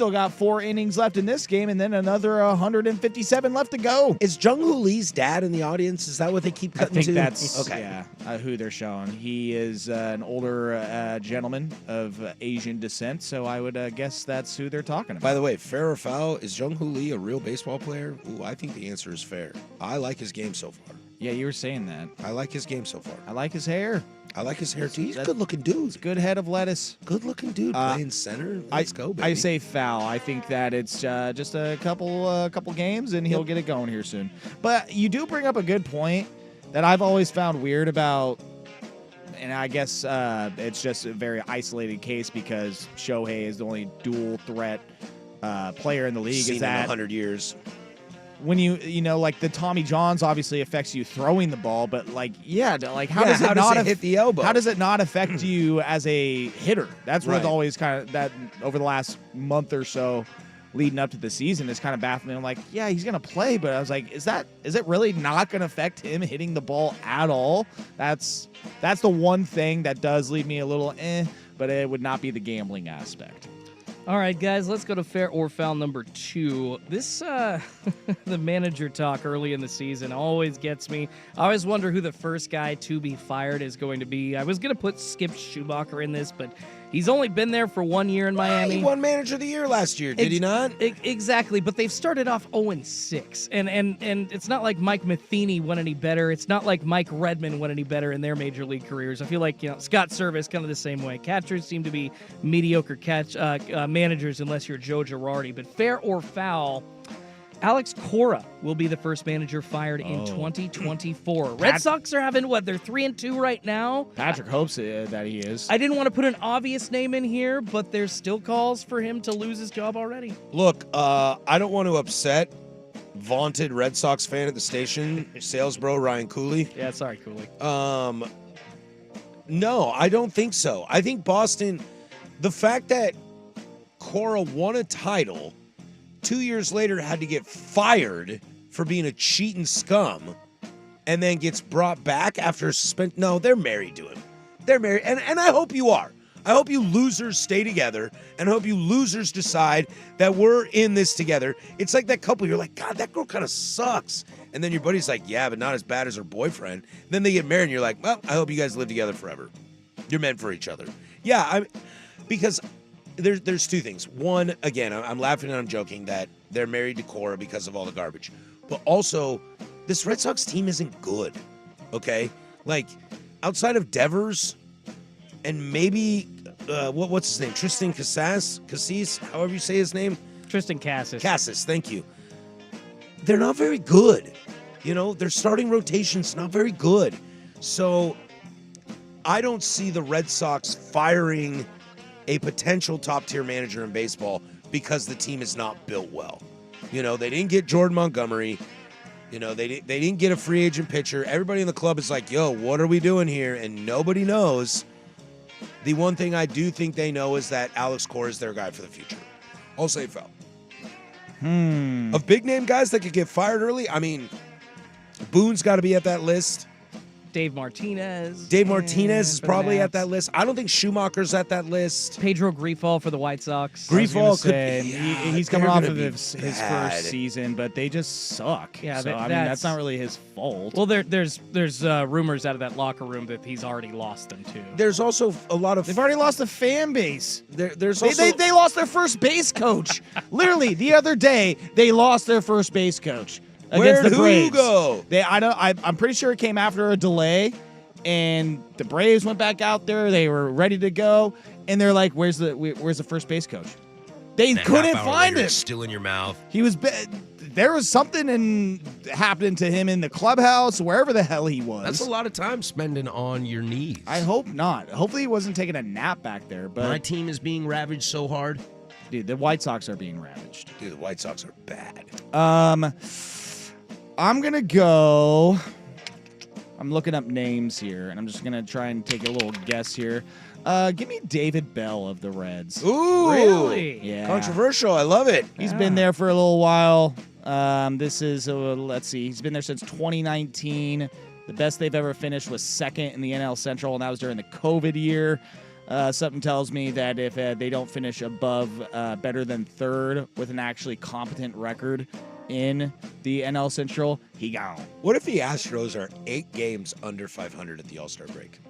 got 4 innings left in this game, and then another 157 left to go. Is Jung Hoo Lee's dad in the audience? Is that what they keep I cutting think to? that's okay. who they're showing. He is an older gentleman of Asian descent, so I would guess that's who they're talking about. By the way, fair or foul, is Jung Hoo Lee a real baseball player? Ooh, I think the answer is fair. I like his game so far. Yeah, you were saying that. I like his game so far. I like his hair. I like his hair too. He's a That's- good-looking dude. Good head of lettuce. Good-looking dude playing center. Let's go, baby. I say foul. I think that it's just a couple games, and he'll get it going here soon. But you do bring up a good point that I've always found weird about, and I guess it's just a very isolated case because Shohei is the only dual threat player in the league. Seen Is in that 100 years. when you know, like the Tommy Johns obviously affects you throwing the ball, but like, how does how it does not it hit the elbow? How does it not affect you as a hitter? That's what's Right. always kind of that over the last month or so leading up to the season is kind of baffling. I'm like, yeah, he's gonna play, but I was like, is it really not gonna affect him hitting the ball at all? That's the one thing that does leave me a little but it would not be the gambling aspect. All right, guys, let's go to fair or foul number 2. This, the manager talk early in the season always gets me. I always wonder who the first guy to be fired is going to be. I was going to put Skip Schumacher in this, but He's only been there for 1 year in Miami. He won Manager of the Year last year, did he not? Exactly, but they've started off 0-6, and it's not like Mike Matheny went any better. It's not like Mike Redmond went any better in their major league careers. I feel like Scott Servais kind of the same way. Catchers seem to be mediocre managers unless you're Joe Girardi. But fair or foul, Alex Cora will be the first manager fired in 2024. Red Sox are having, they're 3-2 right now. Patrick hopes that he is. I didn't want to put an obvious name in here, but there's still calls for him to lose his job already. Look, I don't want to upset vaunted Red Sox fan at the station, sales bro Ryan Cooley. Yeah, sorry, Cooley. No, I don't think so. I think Boston, the fact that Cora won a title, 2 years later had to get fired for being a cheating scum, and then gets brought back after suspension. No, they're married to him. They're married, and I hope you are. I hope you losers stay together, and I hope you losers decide that we're in this together. It's like that couple, you're like, God, that girl kind of sucks. And then your buddy's like, yeah, but not as bad as her boyfriend. Then they get married, and you're like, well, I hope you guys live together forever. You're meant for each other. Yeah, because there's two things. One, again, I'm laughing and I'm joking that they're married to Cora because of all the garbage. But also, this Red Sox team isn't good, okay? Like, outside of Devers and maybe, what's his name? Tristan Cassis, however you say his name. Tristan Cassis. Cassis, thank you. They're not very good. Their starting rotation's not very good. So I don't see the Red Sox firing a potential top-tier manager in baseball because the team is not built well. They didn't get Jordan Montgomery. They didn't get a free agent pitcher. Everybody in the club is like, yo, what are we doing here? And nobody knows. The one thing I do think they know is that Alex Cora is their guy for the future. I'll say foul. Of big-name guys that could get fired early, I mean, Boone's got to be at that list. Dave Martinez is probably at that list. I don't think Schumacher's at that list. Pedro Grifol for the White Sox. Grifol could be. He's coming off of his first season, but they just suck. Yeah, so, that's not really his fault. Well, there's rumors out of that locker room that he's already lost them too. There's also a lot of. They've already lost the fan base. There's also they lost their first base coach. Literally, the other day they lost their first base coach. Against the Braves. Go? I'm pretty sure it came after a delay, and the Braves went back out there. They were ready to go, and they're like, "Where's the first base coach?" They couldn't find him. Still in your mouth. He was. There was something happening to him in the clubhouse, wherever the hell he was. That's a lot of time spending on your knees. I hope not. Hopefully, he wasn't taking a nap back there. But my team is being ravaged so hard. Dude, the White Sox are being ravaged. Dude, the White Sox are bad. I'm going to go. I'm looking up names here, and I'm just going to try and take a little guess here. Give me David Bell of the Reds. Ooh. Really? Yeah. Controversial. I love it. He's been there for a little while. This is, let's see, he's been there since 2019. The best they've ever finished was second in the NL Central, and that was during the COVID year. Something tells me that if they don't finish above better than third with an actually competent record in the NL Central, he gone. What if the Astros are 8 games under 500 at the All-Star break?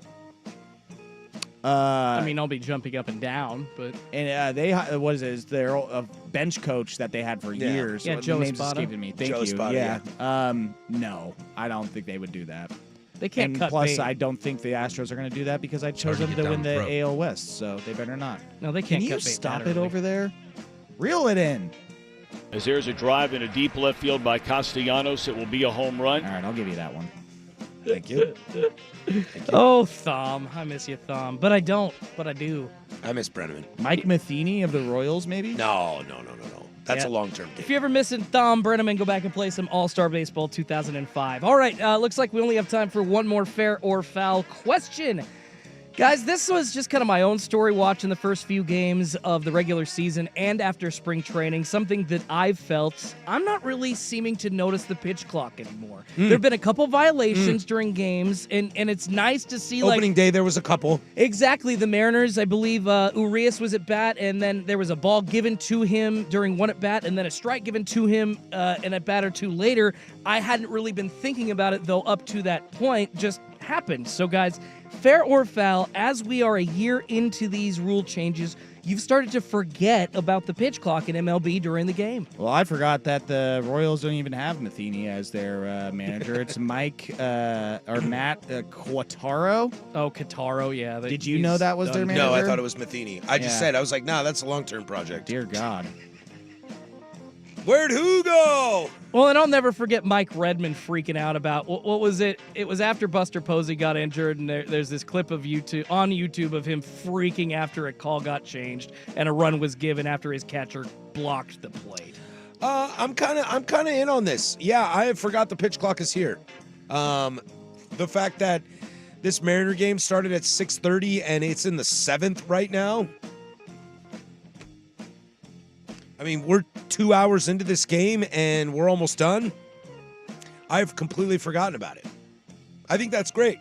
I mean, I'll be jumping up and down, but and what is it? Is their a bench coach that they had for years? Yeah, Joe name's Espada. escaping me. Thank Joe you. Espada, yeah. No, I don't think they would do that. They can't and cut plus, bait. I don't think the Astros are going to do that because I chose them Hard to to get win down the the throat. AL West, so they better not. No, they Can can't you cut bait stop that it early. over there? Reel it in. As there's a drive in a deep left field by Castellanos, it will be a home run. All right, I'll give you that one. Thank you. Oh, Thom. I miss you, Thom. But I don't. But I do. I miss Brenneman. Mike Matheny of the Royals, maybe? No. That's Yeah. a long-term If game. you're ever missing Thom Brenneman, go back and play some All-Star Baseball 2005. All right, looks like we only have time for one more fair or foul question. Guys, this was just kind of my own story watching the first few games of the regular season and after spring training, something that I've felt I'm not really seeming to notice the pitch clock anymore. There have been a couple violations during games, and it's nice to see Opening day, there was a couple. Exactly. The Mariners, I believe Urias was at bat, and then there was a ball given to him during one at bat, and then a strike given to him and a bat or two later. I hadn't really been thinking about it, though, up to that point. Just happened. So, guys, fair or foul, as we are a year into these rule changes, you've started to forget about the pitch clock in MLB during the game. Well, I forgot that the Royals don't even have Matheny as their manager. It's Matt Quattaro. Oh, Quattaro, yeah. Did you know that was their manager? No, I thought it was Matheny. I just Yeah. said, I was like, nah, that's a long-term project. Dear God. Where'd who go? Well, and I'll never forget Mike Redmond freaking out about what was it? It was after Buster Posey got injured, and there's this clip of on YouTube of him freaking after a call got changed and a run was given after his catcher blocked the plate. I'm kind of in on this. Yeah, I forgot the pitch clock is here. The fact that this Mariner game started at 6:30 and it's in the 7th right now. I mean, we're 2 hours into this game and we're almost done. I've completely forgotten about it. I think that's great.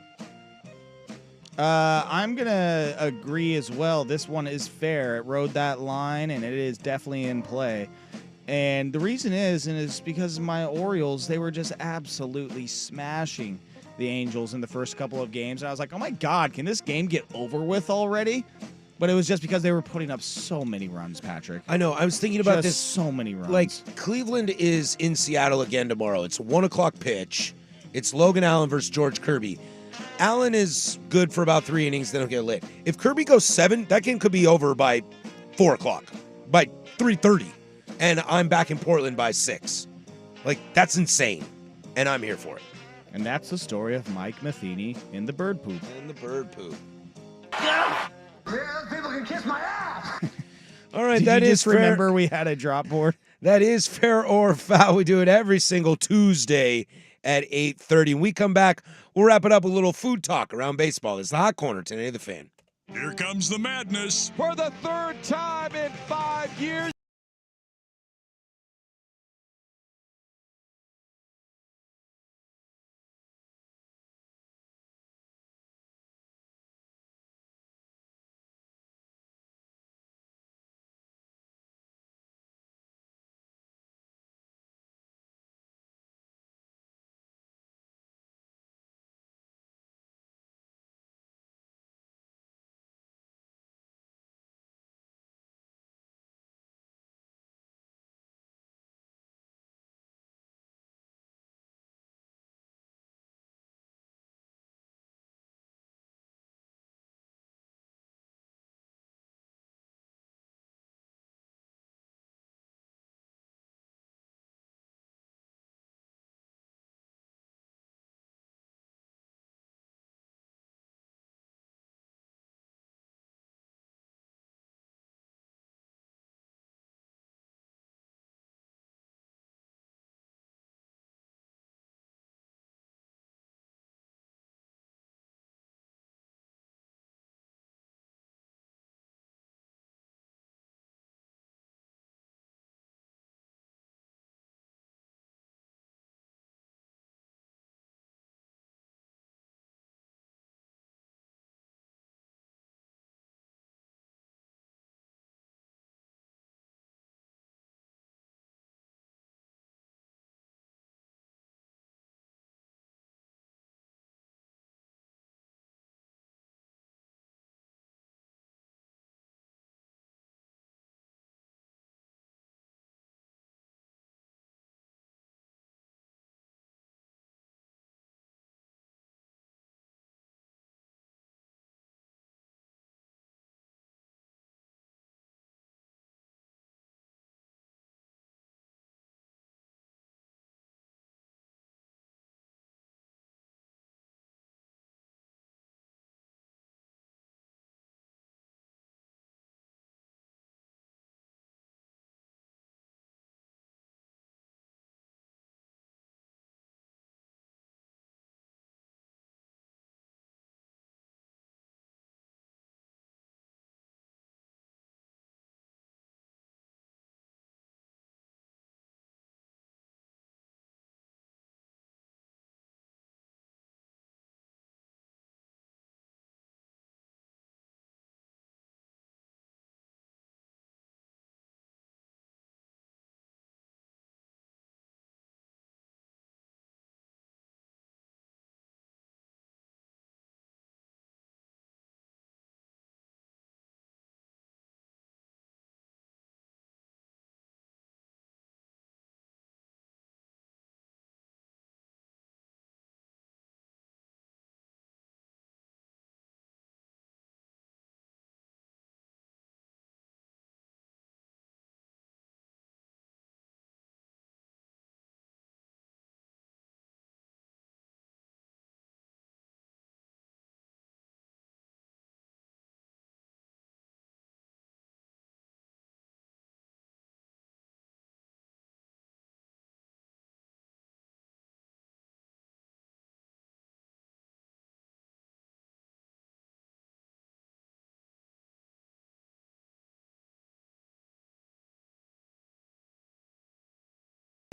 I'm going to agree as well. This one is fair. It rode that line, and it is definitely in play. And the reason is because my Orioles, they were just absolutely smashing the Angels in the first couple of games. And I was like, oh, my God, can this game get over with already? But it was just because they were putting up so many runs, Patrick. I know. I was thinking about this. So many runs. Like, Cleveland is in Seattle again tomorrow. It's a 1 o'clock pitch. It's Logan Allen versus George Kirby. Allen is good for about 3 innings, then he'll get lit. If Kirby goes 7, that game could be over by 4 o'clock, by 3:30, and I'm back in Portland by 6. Like, that's insane, and I'm here for it. And that's the story of Mike Matheny in the bird poop. And the bird poop. Yeah, people can kiss my ass. All right, Did that you is just fair. remember we had a drop board? That is fair or foul. We do it every single Tuesday at 8:30. When we come back, we'll wrap it up with a little food talk around baseball. It's the Hot Corner, 1080 The Fan. Here comes the madness. For the 3rd time in 5 years.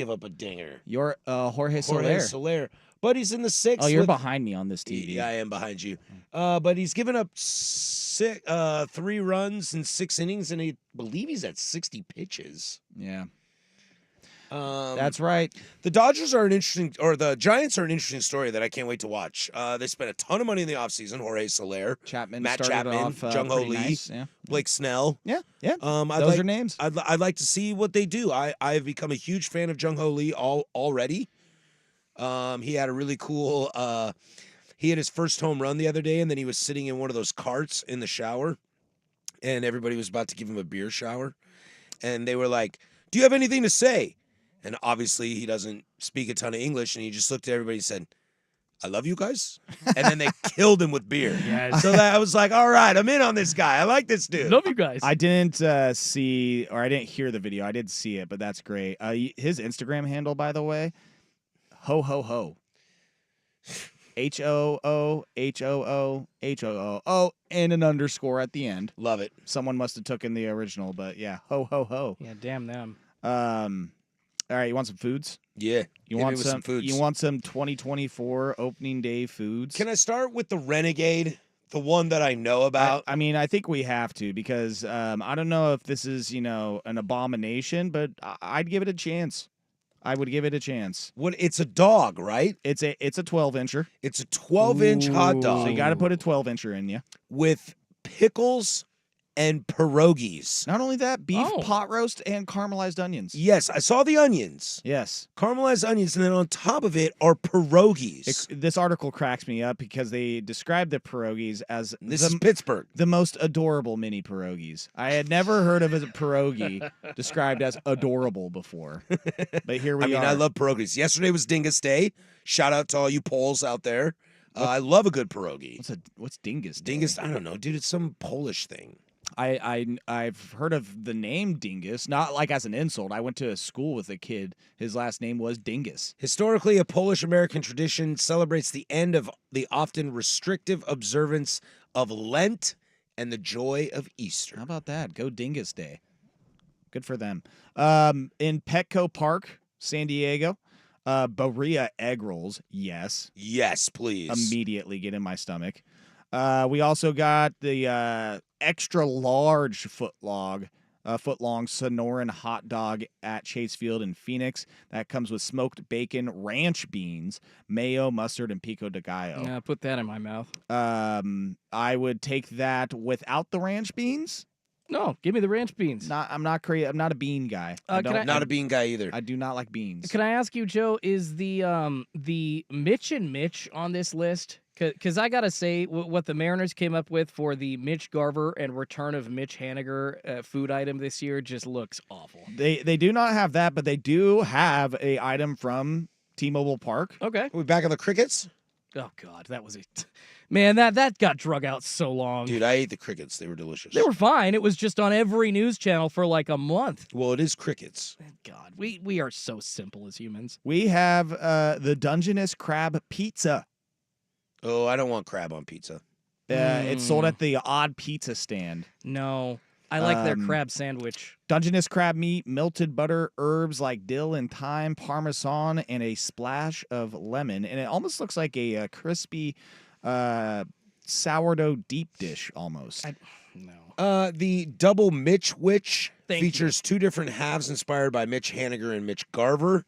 give up a dinger. You're Jorge Soler. Jorge Soler. But he's in the sixth. Oh, you're with- behind me on this TV. Yeah, I am behind you. But he's given up 3 runs in 6 innings, and I believe he's at 60 pitches. Yeah. Um, That's right. The the Giants are an interesting story that I can't wait to watch. They spent a ton of money in the offseason. Jorge Soler, Chapman Matt started Chapman, off Jung Ho pretty Lee, nice, yeah. Blake Snell. Yeah, yeah. Those are names. I'd like to see what they do. I've become a huge fan of Jung Ho Lee already. He had a really cool. He had his first home run the other day, and then he was sitting in one of those carts in the shower, and everybody was about to give him a beer shower, and they were like, "Do you have anything to say?" And obviously he doesn't speak a ton of English, and he just looked at everybody and said, "I love you guys," and then they killed him with beer. Yes. So that I was like, "All right, I'm in on this guy. I like this dude." Love you guys. I didn't see, or I didn't hear the video. I did see it, but that's great. His Instagram handle, by the way, ho ho ho. HOOHOOHOO, and an underscore at the end. Love it. Someone must have taken the original, but yeah, ho ho ho. Yeah, damn them. All right, you want some foods? Yeah. You hit me want with some foods. You want some 2024 opening day foods? Can I start with the Renegade, the one that I know about? I mean, I think we have to because I don't know if this is, an abomination, but I'd give it a chance. I would give it a chance. What? It's a dog, right? It's a 12-incher. It's a 12-inch hot dog. So you got to put a 12-incher in you. With pickles and pierogies. Not only that, beef Oh. pot roast and caramelized onions. Yes, I saw the onions. Yes. Caramelized onions, and then on top of it are pierogies. This article cracks me up because they describe the pierogies as This is Pittsburgh. the most adorable mini pierogies. I had never heard of a pierogi described as adorable before. But here we are. I love pierogies. Yesterday was Dingus Day. Shout out to all you Poles out there. I love a good pierogi. What's Dingus Day? Dingus, I don't know, dude. It's some Polish thing. I've heard of the name Dingus, not like as an insult. I went to a school with a kid. His last name was Dingus. Historically, a Polish-American tradition celebrates the end of the often restrictive observance of Lent and the joy of Easter. How about that? Go Dingus Day. Good for them. In Petco Park, San Diego, Berea egg rolls. Yes. Yes, please. Immediately get in my stomach. We also got the extra large footlong Sonoran hot dog at Chase Field in Phoenix. That comes with smoked bacon, ranch beans, mayo, mustard, and pico de gallo. Yeah, put that in my mouth. I would take that without the ranch beans. No, give me the ranch beans. I'm not a bean guy. Not a bean guy either. I do not like beans. Can I ask you, Joe, is the Mitch and Mitch on this list? Because I got to say, what the Mariners came up with for the Mitch Garver and return of Mitch Haniger food item this year just looks awful. They do not have that, but they do have a item from T-Mobile Park. Okay. Are we back on the crickets? Oh, God, that was it. Man, that got drug out so long. Dude, I ate the crickets. They were delicious. They were fine. It was just on every news channel for like a month. Well, it is crickets. God, we are so simple as humans. We have the Dungeness Crab Pizza. Oh, I don't want crab on pizza. It's sold at the Odd Pizza stand. No, I like their crab sandwich. Dungeness crab meat, melted butter, herbs like dill and thyme, parmesan, and a splash of lemon. And it almost looks like a crispy sourdough deep dish almost. No. The double Mitch Witch Thank features 2 different halves inspired by Mitch Haniger and Mitch Garver.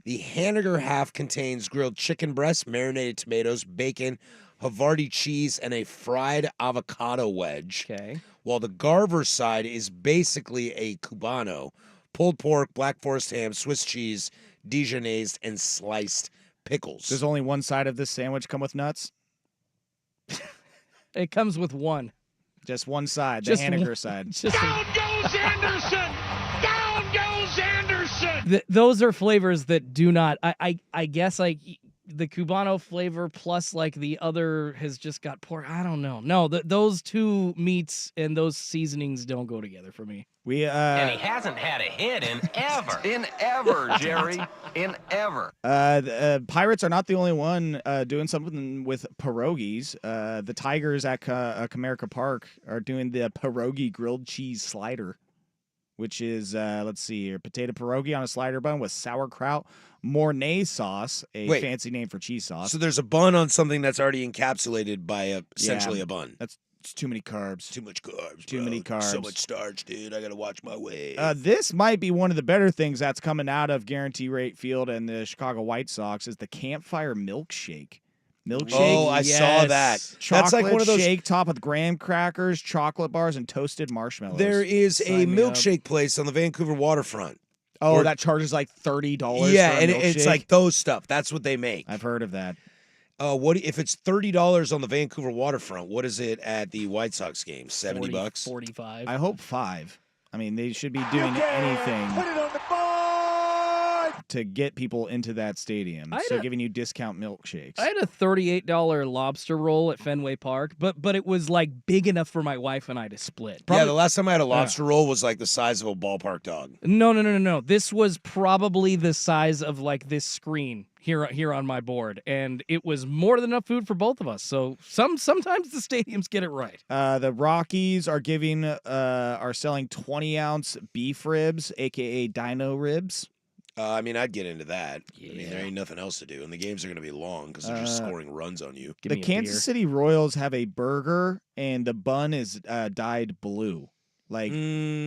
The Haniger half contains grilled chicken breast, marinated tomatoes, bacon, Havarti cheese, and a fried avocado wedge. Okay. While the Garver side is basically a Cubano, pulled pork, black forest ham, Swiss cheese, Dijonnaise, and sliced pickles. Does only one side of this sandwich come with nuts? It comes with one. Just one side, Just the Haniger one- side. Down goes Anderson! Down goes Anderson! Those are flavors that do not. I guess like the Cubano flavor plus like the other has just got pork. I don't know. No, those two meats and those seasonings don't go together for me. We And he hasn't had a hit in ever. In ever, Jerry. In ever. Pirates are not the only one doing something with pierogies. The Tigers at Comerica Park are doing the pierogi grilled cheese slider, which is, let's see here, potato pierogi on a slider bun with sauerkraut, Mornay sauce, a Wait. fancy name for cheese sauce. So there's a bun on something that's already encapsulated by essentially a bun. That's too many carbs. Too much carbs. Too bro. many carbs. So much starch, dude. I gotta watch my weight. This might be one of the better things that's coming out of Guarantee Rate Field and the Chicago White Sox is the Campfire Milkshake. Oh, I saw that. Chocolate That's like one of those. shake topped with graham crackers, chocolate bars, and toasted marshmallows. There is a Sign me up. milkshake place on the Vancouver waterfront. Oh, Or- that charges like $30. Yeah, for a and it's milkshake? like those stuff. That's what they make. I've heard of that. What if it's $30 on the Vancouver waterfront? What is it at the White Sox game? $70. 45. I hope 5. I mean, they should be doing anything Put it on the board. to get people into that stadium. I had So a- giving you discount milkshakes. I had a $38 lobster roll at Fenway Park, but it was like big enough for my wife and I to split. Yeah, the last time I had a lobster roll was like the size of a ballpark dog. No. This was probably the size of like this screen here on my board, and it was more than enough food for both of us. So sometimes the stadiums get it right. The Rockies are selling 20-ounce beef ribs, aka dino ribs. I mean, I'd get into that. I mean, there ain't nothing else to do, and the games are going to be long because they're just scoring runs on you. The Kansas City Royals have a burger, and the bun is dyed blue, like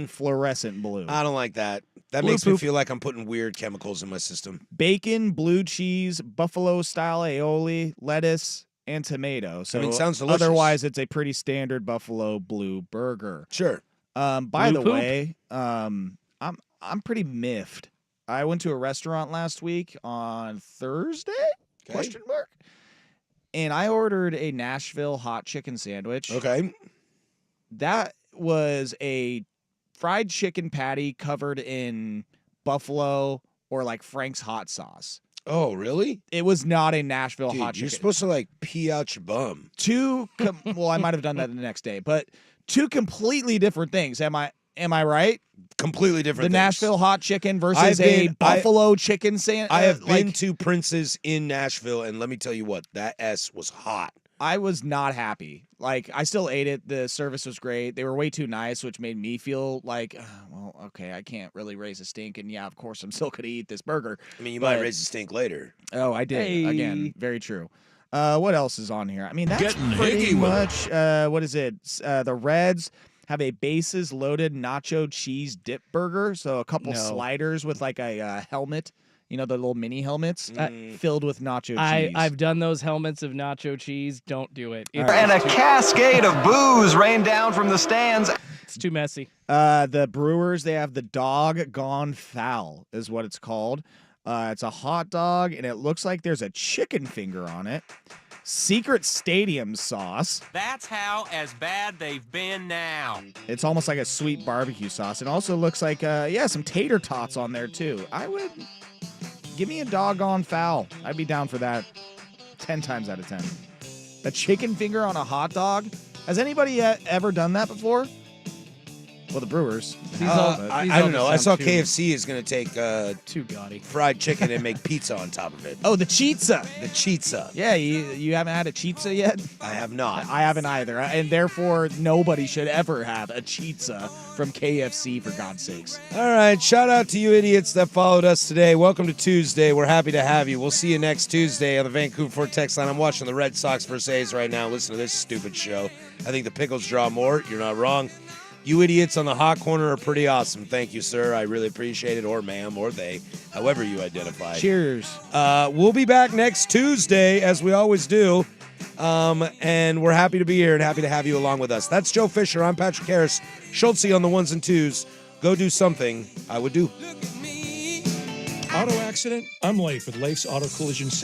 fluorescent blue. I don't like that. That Blue makes me poop. feel like I'm putting weird chemicals in my system. Bacon, blue cheese, buffalo-style aioli, lettuce, and tomato. So I mean, sounds delicious. Otherwise, it's a pretty standard buffalo blue burger. Sure. By Blue the poop? way, I'm pretty miffed. I went to a restaurant last week on Thursday? Question mark. And I ordered a Nashville hot chicken sandwich. Okay. That was a fried chicken patty covered in buffalo or like Frank's hot sauce. Oh, really? It was not a Nashville Dude, hot you're chicken. supposed to like pee out your bum. Well, I might have done that the next day, but 2 completely different things. Am I right? Completely different The things. Nashville hot chicken versus I've been- buffalo chicken sandwich. I have been to Prince's in Nashville, and let me tell you what, that S was hot. I was not happy. Like, I still ate it. The service was great. They were way too nice, which made me feel like, well, okay, I can't really raise a stink. And yeah, of course, I'm still going to eat this burger. I mean, you might raise the stink later. Oh, I did. Hey. Again, very true. What else is on here? I mean, that's Getting pretty higgy with much, what is it? The Reds have a bases loaded nacho cheese dip burger. So a couple No. sliders with like a helmet. You know, the little mini helmets filled with nacho cheese. I've done those helmets of nacho cheese. Don't do it. It's, And a cascade of booze rained down from the stands. it's too messy. The Brewers, they have the dog gone foul, is what it's called. It's a hot dog, and it looks like there's a chicken finger on it. Secret Stadium sauce. That's how as bad they've been now. It's almost like a sweet barbecue sauce. It also looks like, some tater tots on there, too. I would give me a doggone foul. I'd be down for that 10 times out of 10. A chicken finger on a hot dog? Has anybody ever done that before? Well, the Brewers. I don't know. I saw KFC is going to take Too gaudy. fried chicken and make pizza on top of it. Oh, the chizza. The chizza. Yeah, you haven't had a chizza yet? I have not. I haven't either. And therefore, nobody should ever have a chizza from KFC, for God's sakes. All right. Shout out to you idiots that followed us today. Welcome to Tuesday. We're happy to have you. We'll see you next Tuesday on the Vancouver Ford text line. I'm watching the Red Sox versus A's right now. Listen to this stupid show. I think the Pickles draw more. You're not wrong. You idiots on the hot corner are pretty awesome. Thank you, sir. I really appreciate it. Or ma'am, or they, however you identify. Cheers. We'll be back next Tuesday, as we always do. And we're happy to be here and happy to have you along with us. That's Joe Fisher. I'm Patrick Harris. Schultze on the ones and twos. Go do something I would do. Auto accident? I'm Leif with Leif's Auto Collision Center.